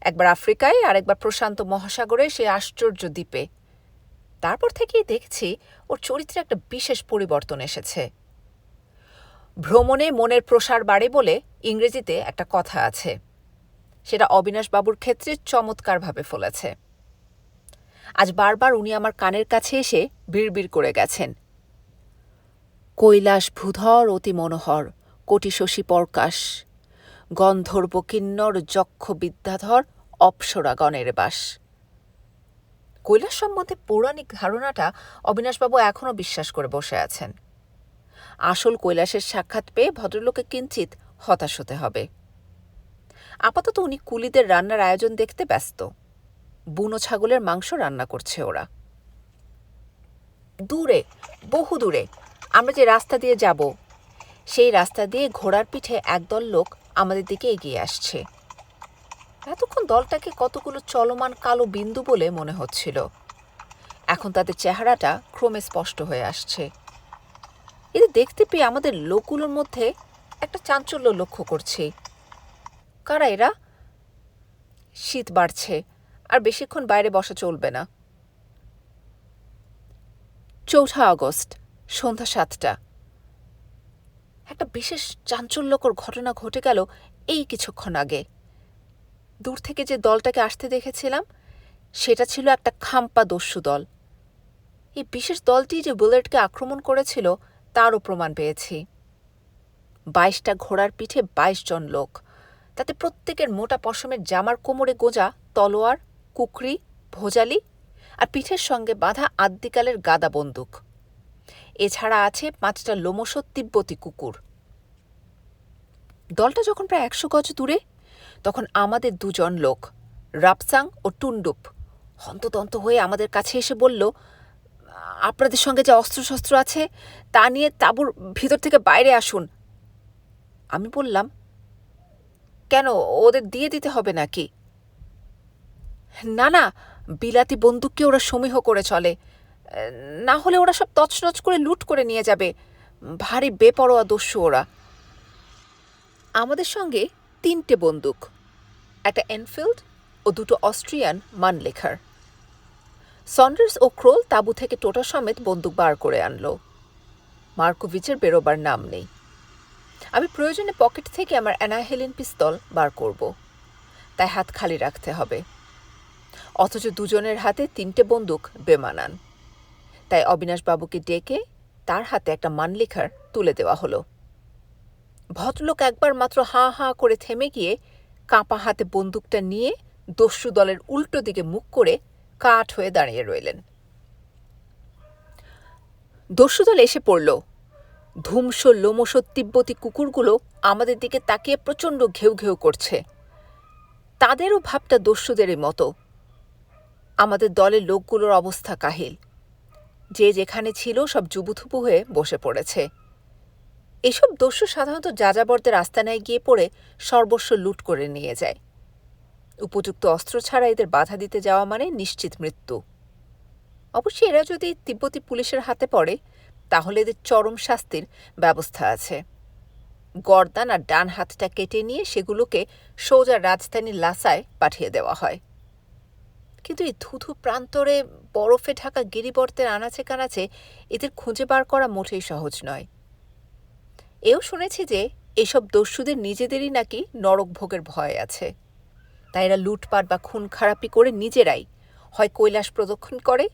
একবার আফ্রিকায় আর একবার প্রশান্ত মহাসাগরে সেই আশ্চর্য দ্বীপে, তারপর থেকেই দেখছি ওর চরিত্রে একটা বিশেষ পরিবর্তন এসেছে। ভ্রমণে মনের প্রসার বাড়ে বলে ইংরেজিতে একটা কথা আছে, সেটা অবিনাশবাবুর ক্ষেত্রে চমৎকারভাবে ফলেছে। আজ বারবার উনি আমার কানের কাছে এসে বিড়বিড় করে গেছেন, কৈলাস ভূধর অতি মনোহর কোটি শশী পরকাশ, গন্ধর্ব কিন্নর যক্ষ বিদ্যাধর অপ্সরাগণের বাস। কৈলাস সম্বন্ধে পৌরাণিক ধারণাটা অবিনাশবাবু এখনও বিশ্বাস করে বসে আছেন। আসল কৈলাসের সাক্ষাৎ পেয়ে ভদ্রলোকে কিঞ্চিত হতাশ হতে হবে। আপাতত উনি কুলিদের রান্নার আয়োজন দেখতে ব্যস্ত। বুনো ছাগলের মাংস রান্না করছে ওরা। দূরে, বহু দূরে আমরা যে রাস্তা দিয়ে যাব, সেই রাস্তা দিয়ে ঘোড়ার পিঠে একদল লোক আমাদের দিকে এগিয়ে আসছে। এতক্ষণ দলটাকে কতগুলো চলমান কালো বিন্দু বলে মনে হচ্ছিল, এখন তাদের চেহারাটা ক্রমে স্পষ্ট হয়ে আসছে। এদের দেখতে পেয়ে আমাদের লোকগুলোর মধ্যে একটা চাঞ্চল্য লক্ষ্য করছি। কারা এরা? শীত বাড়ছে, আর বেশিক্ষণ বাইরে বসা চলবে না। 4 আগস্ট, সন্ধ্যা 7টা। একটা বিশেষ চাঞ্চল্যকর ঘটনা ঘটে গেল এই কিছুক্ষণ আগে। দূর থেকে যে দলটাকে আসতে দেখেছিলাম, সেটা ছিল একটা খাম্পা দস্যু দল। এই বিশেষ দলটি যে বুলেটকে আক্রমণ করেছিল তারও প্রমাণ পেয়েছি। 22টা ঘোড়ার পিঠে 22 জন লোক, তাতে প্রত্যেকের মোটা পশমের জামার কোমরে গোঁজা তলোয়ার, কুকরি, ভোজালি আর পিঠের সঙ্গে বাঁধা আদ্যিকালের গাদা বন্দুক। এছাড়া আছে 5টা লোমশ তিব্বতী কুকুর। দলটা যখন প্রায় 100 গজ দূরে, তখন আমাদের 2 জন লোক, রাপসাং ও টুন্ডুপ, হন্তদন্ত হয়ে আমাদের কাছে এসে বলল, আপনাদের সঙ্গে যে অস্ত্রশস্ত্র আছে তা নিয়ে তাঁবুর ভিতর থেকে বাইরে আসুন। আমি বললাম, কেন, ওদের দিয়ে দিতে হবে নাকি? না না, বিলাতি বন্দুককে ওরা সমীহ করে চলে, না হলে ওরা সব তছনছ করে লুট করে নিয়ে যাবে। ভারী বেপরোয়া দস্যু ওরা। আমাদের সঙ্গে 3টে বন্দুক, একটা এনফিল্ড ও 2টো অস্ট্রিয়ান মানলেখার। সন্ডার্স ও ক্রোল তাঁবু থেকে টোটা সমেত বন্দুক বার করে আনলো। মার্কোভিচের বেরোবার নাম নেই। আমি প্রয়োজনে পকেট থেকে আমার অ্যানাহেলিন পিস্তল বার করব, তাই হাত খালি রাখতে হবে। অথচ দুজনের হাতে 3টে বন্দুক বেমানান, তাই অবিনাশবাবুকে ডেকে তার হাতে একটা মানলিখার তুলে দেওয়া হলো। ভদ্রলোক একবার মাত্র হাঁ হাঁ করে থেমে গিয়ে কাঁপা হাতে বন্দুকটা নিয়ে দস্যু দলের উল্টো দিকে মুখ করে কাঠ হয়ে দাঁড়িয়ে রইলেন। দস্যু দল এসে পড়ল। ধূমস লোমস তিব্বতী কুকুরগুলো আমাদের দিকে তাকিয়ে প্রচণ্ড ঘেউ ঘেউ করছে। তাদেরও ভাবটা দস্যুদেরই মতো। আমাদের দলের লোকগুলোর অবস্থা কাহিল। যে যেখানে ছিল সব জুবুথুবু হয়ে বসে পড়েছে। এসব দস্যু সাধারণত যাযাবরদের আস্তানায় গিয়ে পড়ে সর্বস্ব লুট করে নিয়ে যায়। উপযুক্ত অস্ত্র ছাড়া এদের বাধা দিতে যাওয়া মানে নিশ্চিত মৃত্যু। অবশ্যই এরা যদি তিব্বতী পুলিশের হাতে পড়ে, তাহলে এদের চরম শাস্তির ব্যবস্থা আছে। গর্দান আর ডান হাতটা কেটে নিয়ে সেগুলোকে সোজা রাজধানীর লাসায় পাঠিয়ে দেওয়া হয়। কিন্তু এই ধুধু প্রান্তরে বরফে ঢাকা গিরিবর্তের আনাচে কানাচে এদের খুঁজে বার করা মোটেই সহজ নয়। এও শুনেছি যে এসব দস্যুদের নিজেদেরই নাকি নরক ভোগের ভয় আছে, তাই এরা লুটপাট বা খুন খারাপি করে নিজেরাই হয় কৈলাস প্রদক্ষিণ করে,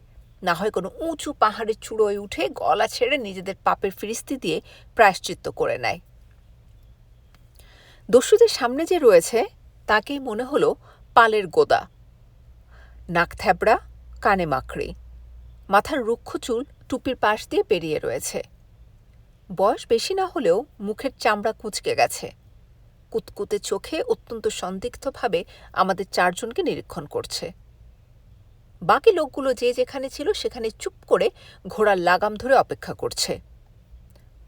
না হয় কোনো উঁচু পাহাড়ের চূড়োয় উঠে গলা ছেড়ে নিজেদের পাপের ফিরিস্তি দিয়ে প্রায়শ্চিত্ত করে নেয়। দস্যুদের সামনে যে রয়েছে তাকেই মনে হলো পালের গোদা, নাক থ্যাবড়া, কানে মাকড়ি, মাথার রুক্ষ চুল টুপির পাশ দিয়ে বেরিয়ে রয়েছে। বয়স বেশি না হলেও মুখের চামড়া কুঁচকে গেছে। কুতকুতে চোখে অত্যন্ত সন্দিগ্ধভাবে আমাদের চারজনকে নিরীক্ষণ করছে। বাকি লোকগুলো যে যেখানে ছিল সেখানে চুপ করে ঘোড়ার লাগাম ধরে অপেক্ষা করছে।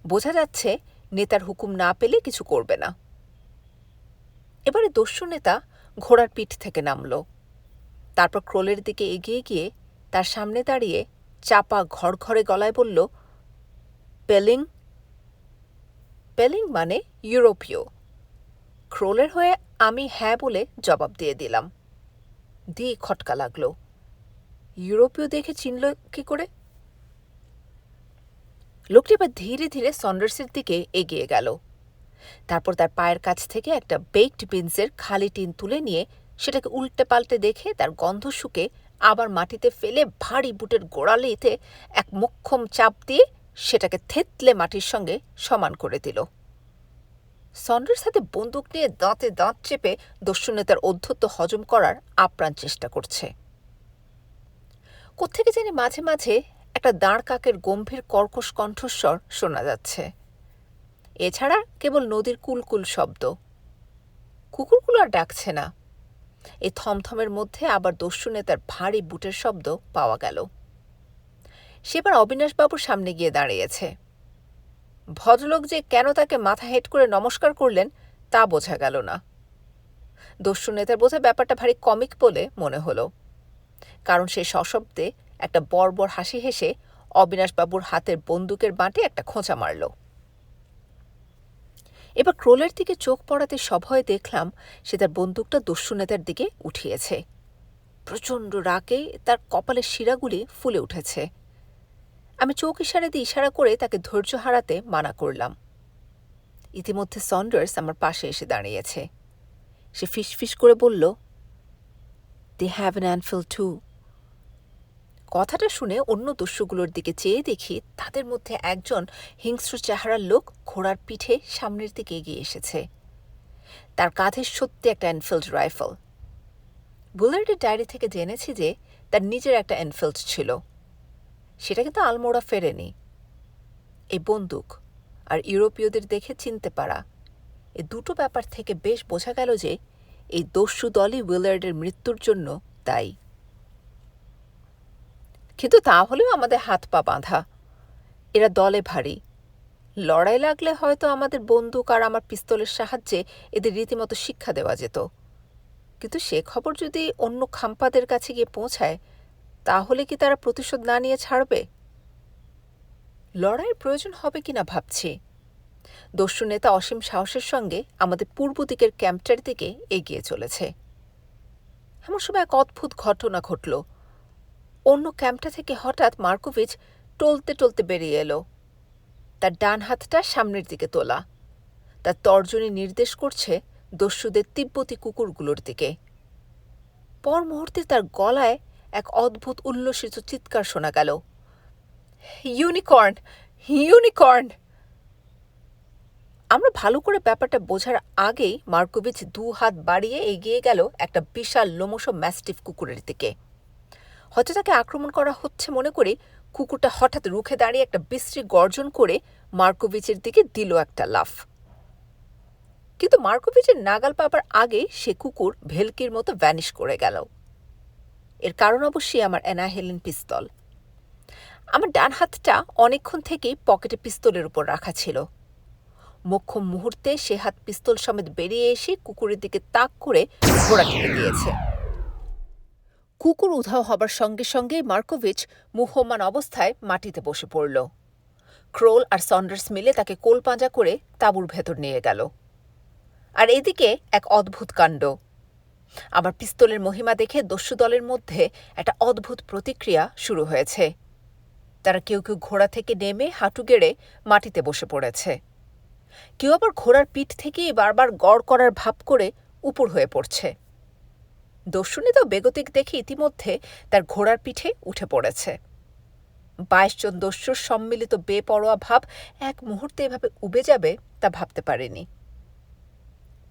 বোঝা যাচ্ছে নেতার হুকুম না পেলে কিছু করবে না। এবারে দস্যু নেতা ঘোড়ার পিঠ থেকে নামল। তারপর ক্রোলের দিকে এগিয়ে গিয়ে তার সামনে দাঁড়িয়ে চাপা ঘড়ঘড়ে গলায় বলল, পেলিং। পেলিং মানে ইউরোপীয়। ক্রোলের হয়ে আমি হ্যাঁ বলে জবাব দিয়ে দিলাম। দিয়ে খটকা লাগল। ইউরোপীয় দেখে চিনল কি করে? লোকটি এবার ধীরে ধীরে সন্ডার্সের দিকে এগিয়ে গেল। তারপর তার পায়ের কাছ থেকে একটা বেকড বিনসের খালি টিন তুলে নিয়ে সেটাকে উল্টে পাল্টে দেখে তার গন্ধ শুকে আবার মাটিতে ফেলে ভারী বুটের গোড়ালিতে এক মোক্ষম চাপ দিয়ে সেটাকে থেতলে মাটির সঙ্গে সমান করে দিল। সন্ডার্স হাতে বন্দুক নিয়ে দাঁতে দাঁত চেপে দস্যু নেতার অধ্যত্ব হজম করার আপ্রাণ চেষ্টা করছে। কোত্থেকে জানি মাঝে মাঝে একটা দাঁড় কাকের গম্ভীর কর্কশ কণ্ঠস্বর শোনা যাচ্ছে। এছাড়া কেবল নদীর কুলকুল শব্দ। কুকুরগুলো আর ডাকছে না। এই থমথমের মধ্যে আবার দস্যু নেতার ভারী বুটের শব্দ পাওয়া গেল। সেবার অবিনাশবাবুর সামনে গিয়ে দাঁড়িয়েছে। ভদ্রলোক যে কেন তাকে মাথা হেঁট করে নমস্কার করলেন তা বোঝা গেল না। দস্যু নেতার বোঝা ব্যাপারটা ভারী কমিক বলে মনে হলো, কারণ সে সশব্দে একটা বর্বর হাসি হেসে অবিনাশবাবুর হাতের বন্দুকের বাঁটে একটা খোঁচা মারল। এবার ক্রোলের দিকে চোখ পড়াতে সভয়ে দেখলাম সে তার বন্দুকটা দস্যু নেতার দিকে উঠিয়েছে। প্রচণ্ড রাগে তার কপালের শিরাগুলি ফুলে উঠেছে। আমি চোখ ইশারা দিয়ে ইশারা করে তাকে ধৈর্য হারাতে মানা করলাম। ইতিমধ্যে সন্ডার্স আমার পাশে এসে দাঁড়িয়েছে। সে ফিসফিস করে বলল, "they have an Enfield too." কথাটা শুনে অন্য দস্যুগুলোর দিকে চেয়ে দেখি তাদের মধ্যে একজন হিংস্র চেহারার লোক ঘোড়ার পিঠে সামনের দিকে এগিয়ে এসেছে। তার কাঁধে সত্যি একটা এনফিল্ড রাইফেল। বুলার্ডের ডায়েরি থেকে জেনেছি যে তার নিজের একটা এনফিল্ড ছিল। সেটা কিন্তু আলমোড়া ফেরেনি। এই বন্দুক আর ইউরোপীয়দের দেখে চিনতে পারা, এ দুটো ব্যাপার থেকে বেশ বোঝা গেল যে এই দস্যু দলই উইলার্ডের মৃত্যুর জন্য দায়ী। কিন্তু তা হলেও আমাদের হাত পা বাঁধা। এরা দলে ভারী। লড়াই লাগলে হয়তো আমাদের বন্দুক আর আমার পিস্তলের সাহায্যে এদের রীতিমতো শিক্ষা দেওয়া যেত। কিন্তু সে খবর যদি অন্য খাম্পাদের কাছে গিয়ে পৌঁছায়, তাহলে কি তারা প্রতিশোধ না নিয়ে ছাড়বে? লড়াইয়ের প্রয়োজন হবে কিনা ভাবছি। দস্যু নেতা অসীম সাহসের সঙ্গে আমাদের পূর্ব দিকের ক্যাম্পটার দিকে এগিয়ে চলেছে। এমন সময় এক অদ্ভুত ঘটনা ঘটল। অন্য ক্যাম্পটা থেকে হঠাৎ মার্কোভিচ টলতে টলতে বেরিয়ে এলো। তার ডান হাতটা সামনের দিকে তোলা। তার তর্জনী নির্দেশ করছে দস্যুদের তিব্বতী কুকুরগুলোর দিকে। পর মুহূর্তে তার গলায় এক অদ্ভুত উল্লসিত চিৎকার শোনা গেল, "ইউনিকর্ন! ইউনিকর্ন!" আমরা ভালো করে ব্যাপারটা বোঝার আগেই মার্কোভিচ 2 হাত বাড়িয়ে এগিয়ে গেল একটা বিশাল লোমশ ম্যাস্টিফ কুকুরের দিকে। হয়তো তাকে আক্রমণ করা হচ্ছে মনে করে কুকুরটা হঠাৎ রুখে দাঁড়িয়ে একটা বিশ্রী গর্জন করে মার্কোভিচের দিকে দিল একটা লাফ। কিন্তু মার্কোভিচের নাগাল পাবার আগেই সে কুকুর ভেলকির মতো ভ্যানিশ করে গেল। এর কারণ অবশ্যই আমার অ্যানাহেলিন পিস্তল। আমার ডান হাতটা অনেকক্ষণ থেকেই পকেটে পিস্তলের উপর রাখা ছিল। মোক্ষম মুহূর্তে সে হাত পিস্তল সমেত বেরিয়ে এসে কুকুরের দিকে তাক করে ঘোড়া ঠেকে দিয়েছে। কুকুর উধাও হবার সঙ্গে সঙ্গেই মার্কোভিচ মুহ্যমান অবস্থায় মাটিতে বসে পড়ল। ক্রোল আর সন্ডার্স মিলে তাকে কোলপাঁজা করে তাঁবুর ভেতর নিয়ে গেল। আর এদিকে এক অদ্ভুত কাণ্ড। আমার পিস্তলের মহিমা দেখে দস্যু দলের মধ্যে একটা অদ্ভুত প্রতিক্রিয়া শুরু হয়েছে। তারা কেউ কেউ ঘোড়া থেকে নেমে হাঁটু গেড়ে মাটিতে বসে পড়েছে। কেউ আবার ঘোড়ার পিঠ থেকেই বারবার গড় করার ভাব করে উপর হয়ে পড়ছে। দস্যুনেতা বেগতিক দেখে ইতিমধ্যে তার ঘোড়ার পিঠে উঠে পড়েছে। 22 জন দস্যুর সম্মিলিত বেপরোয়া ভাব এক মুহূর্তে এভাবে উবে যাবে তা ভাবতে পারেনি।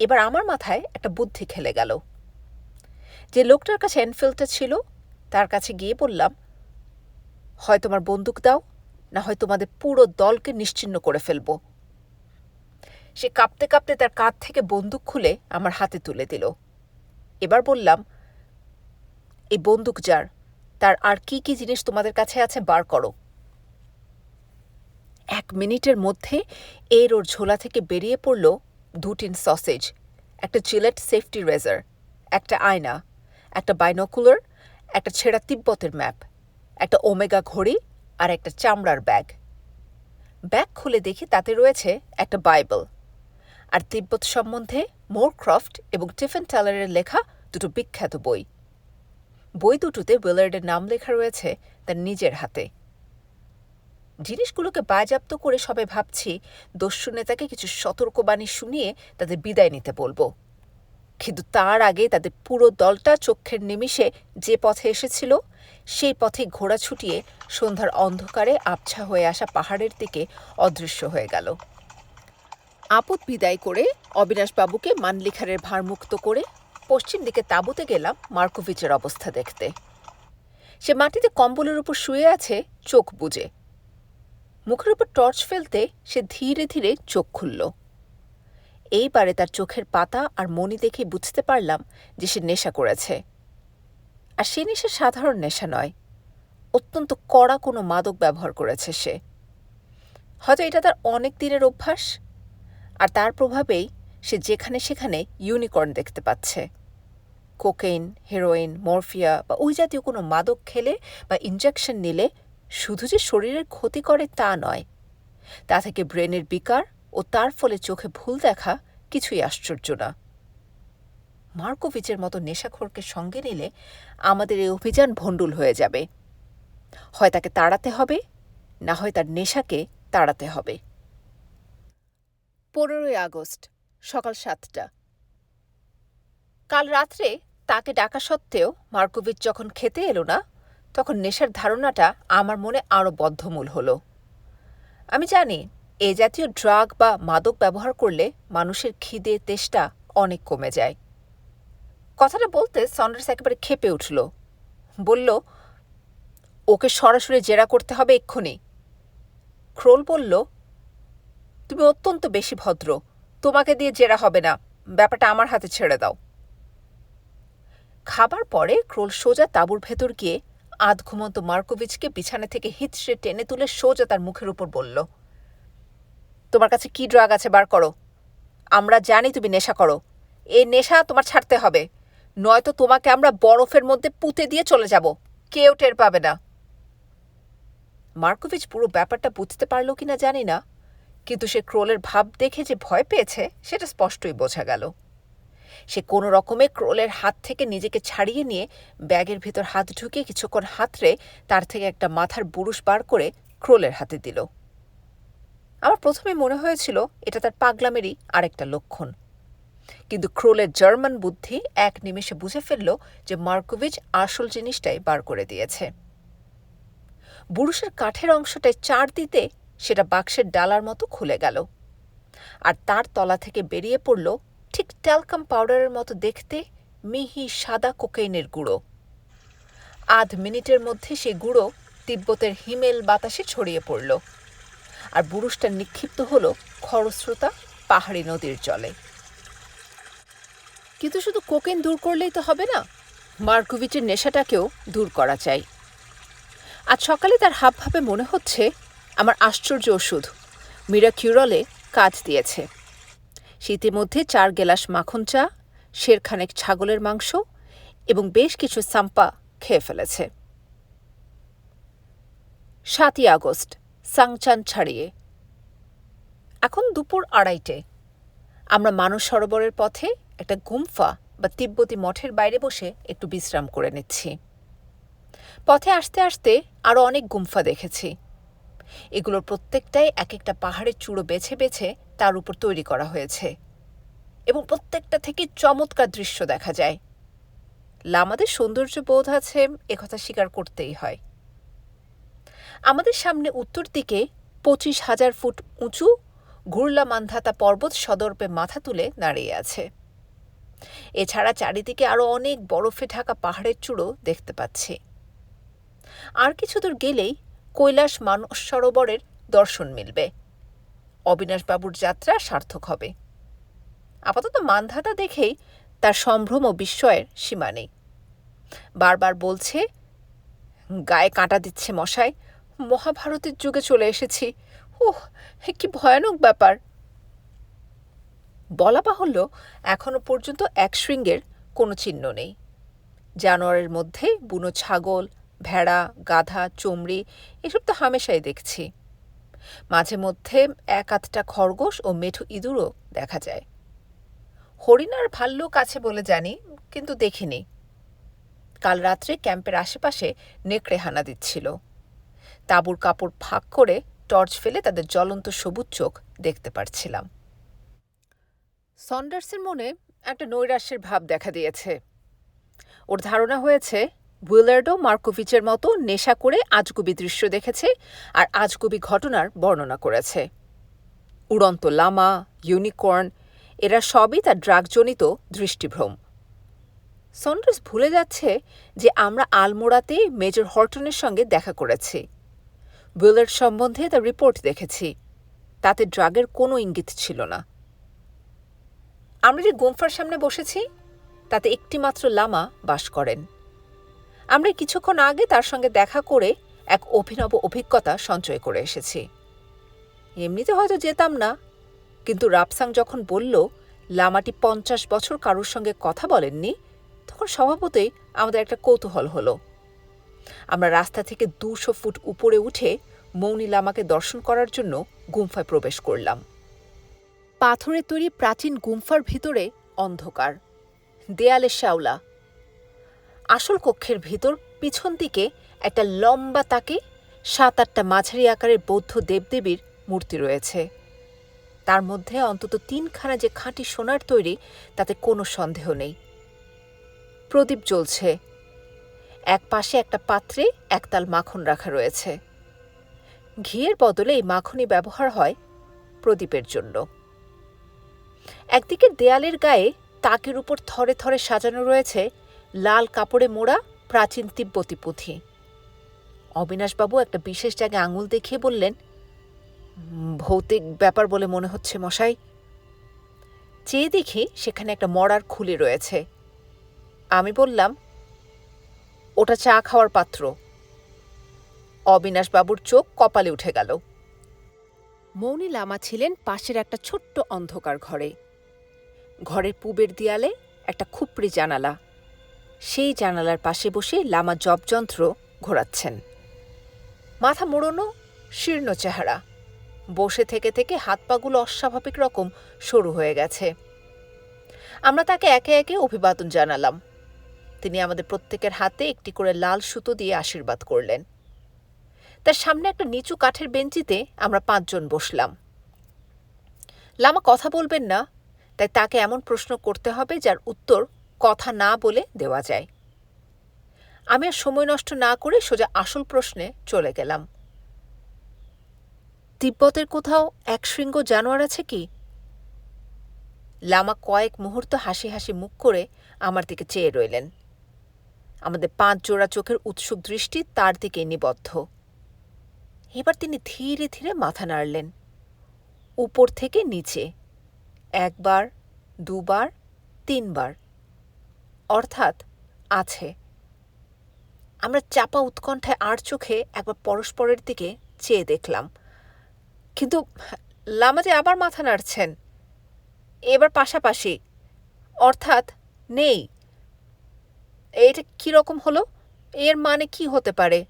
এবার আমার মাথায় একটা বুদ্ধি খেলে গেল। যে লোকটার কাছে এনফিল্ডটা ছিল তার কাছে গিয়ে বললাম, হয় তোমার বন্দুক দাও, না হয় তোমাদের পুরো দলকে নিশ্চিহ্ন করে ফেলব। সে কাঁপতে কাঁপতে তার কাঁধ থেকে বন্দুক খুলে আমার হাতে তুলে দিল। এবার বললাম, এই বন্দুক যার, তার আর কি কি জিনিস তোমাদের কাছে আছে বার করো। 1 মিনিটের মধ্যে ওর ঝোলা থেকে বেরিয়ে পড়ল 2 টিন সসেজ, একটা জিলেট সেফটি রেজার, একটা আয়না, একটা বাইনোকুলার, একটা ছেঁড়া তিব্বতের ম্যাপ, একটা ওমেগা ঘড়ি আর একটা চামড়ার ব্যাগ। ব্যাগ খুলে দেখি তাতে রয়েছে একটা বাইবেল আর তিব্বত সম্বন্ধে মোরক্রফট এবং টিফেন টালারের লেখা 2টো বিখ্যাত বই। বই দুটোতে উইলার্ডের নাম লেখা রয়েছে তার নিজের হাতে। জিনিসগুলোকে বাজেয়াপ্ত করে সবাই ভাবছি দস্যু নেতাকে কিছু সতর্কবাণী শুনিয়ে তাদের বিদায় নিতে বলবো, কিন্তু তার আগে তাদের পুরো দলটা চোখের নিমিষে যে পথে এসেছিল সেই পথে ঘোড়া ছুটিয়ে সন্ধ্যার অন্ধকারে আবছা হয়ে আসা পাহাড়ের দিকে অদৃশ্য হয়ে গেল। আপদ বিদায় করে অবিনাশবাবুকে মানলিখারের ভারমুক্ত করে পশ্চিম দিকে তাঁবুতে গেলাম মার্কোভিচের অবস্থা দেখতে। সে মাটিতে কম্বলের উপর শুয়ে আছে, চোখ বুজে। মুখের উপর টর্চ ফেলতে সে ধীরে ধীরে চোখ খুলল। এইবারে তার চোখের পাতা আর মণি দেখে বুঝতে পারলাম যে সে নেশা করেছে। আর সে নেশা সাধারণ নেশা নয়, অত্যন্ত কড়া কোনো মাদক ব্যবহার করেছে সে। হয়তো এটা তার অনেক দিনের অভ্যাস, আর তার প্রভাবেই সে যেখানে সেখানে ইউনিকর্ন দেখতে পাচ্ছে। কোকেইন, হেরোইন, মরফিয়া বা ওই জাতীয় কোনো মাদক খেলে বা ইনজেকশন নিলে শুধু যে শরীরের ক্ষতি করে তা নয়, তা থেকে ব্রেনের বিকার ও তার ফলে চোখে ভুল দেখা কিছুই আশ্চর্য না। মার্কোভিচের মতো নেশাখোরকে সঙ্গে নিলে আমাদের এই অভিযান ভণ্ডুল হয়ে যাবে। হয় তাকে তাড়াতে হবে, না হয় তার নেশাকে তাড়াতে হবে। 15 আগস্ট, সকাল 7টা। কাল রাত্রে তাকে ডাকা সত্ত্বেও মার্কোভিচ যখন খেতে এলো না, তখন নেশার ধারণাটা আমার মনে আরও বদ্ধমূল হলো। আমি জানি এ জাতীয় ড্রাগ বা মাদক ব্যবহার করলে মানুষের খিদে তেষ্টা অনেক কমে যায়। কথাটা বলতে সন্ডার্স একেবারে ক্ষেপে উঠল। বলল, ওকে সরাসরি জেরা করতে হবে এক্ষুনি। ক্রোল বলল, তুমি অত্যন্ত বেশি ভদ্র, তোমাকে দিয়ে জেরা হবে না, ব্যাপারটা আমার হাতে ছেড়ে দাও। খাবার পরে ক্রোল সোজা তাঁবুর ভেতর গিয়ে আধ ঘুমন্ত মার্কোভিচকে বিছানা থেকে হিঁচড়ে টেনে তুলে সোজা তার মুখের উপর বলল, তোমার কাছে কি ড্রাগ আছে বার করো। আমরা জানি তুমি নেশা করো, এই নেশা তোমার ছাড়তে হবে, নয়তো তোমাকে আমরা বরফের মধ্যে পুঁতে দিয়ে চলে যাব, কেউ টের পাবে না। মার্কোভিচ পুরো ব্যাপারটা বুঝতে পারল কিনা জানি না, কিন্তু সে ক্রোলের ভাব দেখে যে ভয় পেয়েছে সেটা স্পষ্টই বোঝা গেল। সে কোনো রকমে ক্রোলের হাত থেকে নিজেকে ছাড়িয়ে নিয়ে ব্যাগের ভেতর হাত ঢুকিয়ে কিছুক্ষণ হাতড়ে তার থেকে একটা মাথার বুরুশ বার করে ক্রোলের হাতে দিল। আমার প্রথমে মনে হয়েছিল এটা তার পাগলামেরই আরেকটা লক্ষণ, কিন্তু ক্রোলের জার্মান বুদ্ধি এক নিমেষে বুঝে ফেলল যে মার্কোভিচ আসল জিনিসটাই বার করে দিয়েছে। বুরুশের কাঠের অংশটায় চার দিতে সেটা বাক্সের ডালার মতো খুলে গেল, আর তার তলা থেকে বেরিয়ে পড়ল ঠিক ট্যালকাম পাউডারের মতো দেখতে মিহি সাদা কোকেইনের গুঁড়ো। আধ মিনিটের মধ্যে সে গুঁড়ো তিব্বতের হিমেল বাতাসে ছড়িয়ে পড়ল, আর বুরুশটা নিক্ষিপ্ত হল খরস্রোতা পাহাড়ি নদীর জলে। কিন্তু শুধু কোকেন দূর করলেই তো হবে না, মার্কোভিচের নেশাটাকেও দূর করা চাই। আজ সকালে তার হাবভাবে মনে হচ্ছে আমার আশ্চর্য ওষুধ মিরাকিউরলে কাজ দিয়েছে। শীতের মধ্যে 4 গেলাস মাখন চা, শেরখানেক ছাগলের মাংস এবং বেশ কিছু সাম্পা খেয়ে ফেলেছে। 7 আগস্ট, সাংচান ছাড়িয়ে। এখন দুপুর 2:30। আমরা মানস সরোবরের পথে একটা গুম্ফা বা তিব্বতী মঠের বাইরে বসে একটু বিশ্রাম করে নিচ্ছি। পথে আসতে আসতে আরও অনেক গুম্ফা দেখেছি। এগুলোর প্রত্যেকটাই এক একটা পাহাড়ের চূড়ো বেছে বেছে তার উপর তৈরি করা হয়েছে, এবং প্রত্যেকটা থেকে চমৎকার দৃশ্য দেখা যায়। লামাদের সৌন্দর্য বোধ আছে একথা স্বীকার করতেই হয়। আমাদের সামনে উত্তর দিকে 25,000 ফুট উঁচু গুরলা মান্ধাতা পর্বত সদর্পে মাথা তুলে দাঁড়িয়ে আছে। এছাড়া চারিদিকে আরও অনেক বরফে ঢাকা পাহাড়ের চূড়ো দেখতে পাচ্ছি। আর কিছু দূর গেলেই কৈলাস মানস সরোবরের দর্শন মিলবে। অবিনাশবাবুর যাত্রা সার্থক হবে। আপাতত মান্ধাতা দেখেই তার সম্ভ্রম ও বিস্ময়ের সীমা নেই। বারবার বলছে, গায়ে কাঁটা দিচ্ছে মশাই, মহাভারতের যুগে চলে এসেছি। ওহ, কি ভয়ানক ব্যাপার। বলা বাহুল্য, এখনো পর্যন্ত এক শৃঙ্গের কোনো চিহ্ন নেই। জানোয়ারের মধ্যে বুনো ছাগল, ভেড়া, গাধা, চমড়ি এসব তো হামেশাই দেখছি। মাঝে মধ্যে এক আধটা খরগোশ ও মেঠো ইঁদুরও দেখা যায়। হরিণ আর ভাল্লুক আছে বলে জানি, কিন্তু দেখিনি। কাল রাত্রে ক্যাম্পের আশেপাশে নেকড়ে হানা দিচ্ছিল। তাঁবুর কাপড় ফাঁক করে টর্চ ফেলে তাদের জ্বলন্ত সবুজ চোখ দেখতে পারছিলাম। সন্ডার্সের মনে একটা নৈরাশ্যের ভাব দেখা দিয়েছে। ওর ধারণা হয়েছে উইলার্ডো মার্কোভিচের মতো নেশা করে আজগুবি দৃশ্য দেখেছে আর আজগুবি ঘটনার বর্ণনা করেছে। উড়ন্ত লামা, ইউনিকর্ন এরা সবই তার ড্রাগজনিত দৃষ্টিভ্রম। সন্ডার্স ভুলে যাচ্ছে যে আমরা আলমোড়াতে মেজর হর্টনের সঙ্গে দেখা করেছি। উইলার্ড সম্বন্ধে তার রিপোর্ট দেখেছি। তাতে ড্রাগের কোনো ইঙ্গিত ছিল না। আমরা যে গুম্ফার সামনে বসেছি তাতে একটিমাত্র লামা বাস করেন। আমরা কিছুক্ষণ আগে তার সঙ্গে দেখা করে এক অভিনব অভিজ্ঞতা সঞ্চয় করে এসেছি। এমনিতে হয়তো যেতাম না, কিন্তু রাপসাং যখন বলল লামাটি 50 বছর কারোর সঙ্গে কথা বলেননি, তখন স্বভাবতই আমাদের একটা কৌতূহল হলো। আমরা রাস্তা থেকে 200 ফুট উপরে উঠে মৌনি লামাকে দর্শন করার জন্য গুম্ফায় প্রবেশ করলাম। পাথরে তৈরি প্রাচীন গুম্ফার ভিতরে অন্ধকার, দেয়ালে শ্যাওলা। আসল কক্ষের ভিতর পিছন দিকে একটা লম্বা তাকে 7-8টা মাঝারি আকারের বৌদ্ধ দেবদেবীর মূর্তি রয়েছে। তার মধ্যে অন্তত 3খানা যে খাঁটি সোনার তৈরি তাতে কোনো সন্দেহ নেই। প্রদীপ জ্বলছে। এক পাশে একটা পাত্রে একতাল মাখন রাখা রয়েছে। ঘিয়ের বদলে এই মাখনই ব্যবহার হয় প্রদীপের জন্য। একদিকের দেয়ালের গায়ে তাকের উপর থরে থরে সাজানো রয়েছে লাল কাপড়ে মোড়া প্রাচীন তিব্বতী পুঁথি। অবিনাশবাবু একটা বিশেষ জায়গায় আঙুল দেখিয়ে বললেন, ভৌতিক ব্যাপার বলে মনে হচ্ছে মশাই। চেয়ে দেখি সেখানে একটা মরার খুলি রয়েছে। আমি বললাম, ওটা চা খাওয়ার পাত্র। অবিনাশবাবুর চোখ কপালে উঠে গেল। মৌনি লামা ছিলেন পাশের একটা ছোট্ট অন্ধকার ঘরে। ঘরের পূবের দেয়ালে একটা খুপড়ি জানালা। সেই জানালার পাশে বসে লামা জপযন্ত্র ঘোরাচ্ছেন। মাথা মোড়ানো, শীর্ণ চেহারা। বসে থেকে থেকে হাত পাগুলো অস্বাভাবিক রকম সরু হয়ে গেছে। আমরা তাকে একে একে অভিবাদন জানালাম। তিনি আমাদের প্রত্যেকের হাতে একটি করে লাল সুতো দিয়ে আশীর্বাদ করলেন। তার সামনে একটা নিচু কাঠের বেঞ্চিতে আমরা 5 জন বসলাম। লামা কথা বলবেন না, তাই তাকে এমন প্রশ্ন করতে হবে যার উত্তর কথা না বলে দেওয়া যায়। আমি আর সময় নষ্ট না করে সোজা আসল প্রশ্নে চলে গেলাম। তিব্বতের কোথাও একশৃঙ্গ জানোয়ার আছে কি? লামা কয়েক মুহূর্ত হাসি হাসি মুখ করে আমার দিকে চেয়ে রইলেন। আমাদের 5 জোড়া চোখের উৎসুক দৃষ্টি তার দিকে নিবদ্ধ। এবার তিনি ধীরে ধীরে মাথা নাড়লেন, উপর থেকে নিচে, 1 বার, 2 বার, 3 বার, অর্থাৎ আছে। আমরা চাপা উৎকণ্ঠায় আর চোখে একবার পরস্পরের দিকে চেয়ে দেখলাম, কিন্তু লামাজি আবার মাথা নাড়ছেন, এবার পাশাপাশি, অর্থাৎ নেই। এটা কীরকম হলো? এর মানে কি হতে পারে?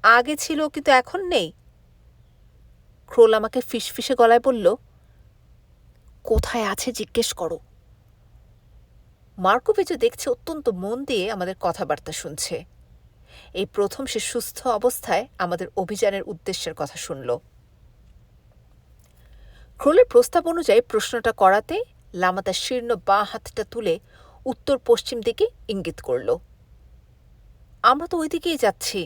আগে ছিল কিন্তু এখন নেই। ক্রোল আমাকে ফিসফিসে গলায় বলল, কোথায় আছে জিজ্ঞেস করো। মার্কোভিচও দেখছে অত্যন্ত মন দিয়ে আমাদের কথাবার্তা শুনছে। এই প্রথম সে সুস্থ অবস্থায় আমাদের অভিযানের উদ্দেশ্যের কথা শুনল। ক্রোলের প্রস্তাব অনুযায়ী প্রশ্নটা করাতে লামা তার শীর্ণ বাঁ হাতটা তুলে উত্তর পশ্চিম দিকে ইঙ্গিত করল। আমরা তো ওই দিকেই যাচ্ছি,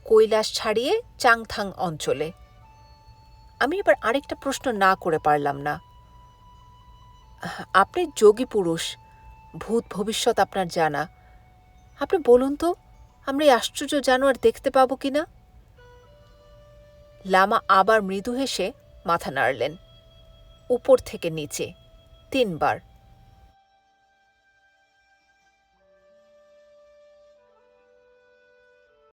কৈলাস ছাড়িয়ে চাংথাং অঞ্চলে। আমি এবার আরেকটা প্রশ্ন না করে পারলাম না। আপনি যোগী পুরুষ, ভূত ভবিষ্যৎ আপনার জানা। আপনি বলুন তো, আমরা এই আশ্চর্য জানোয়ার দেখতে পাবো কিনা? লামা আবার মৃদু হেসে মাথা নাড়লেন, উপর থেকে নিচে 3 বার।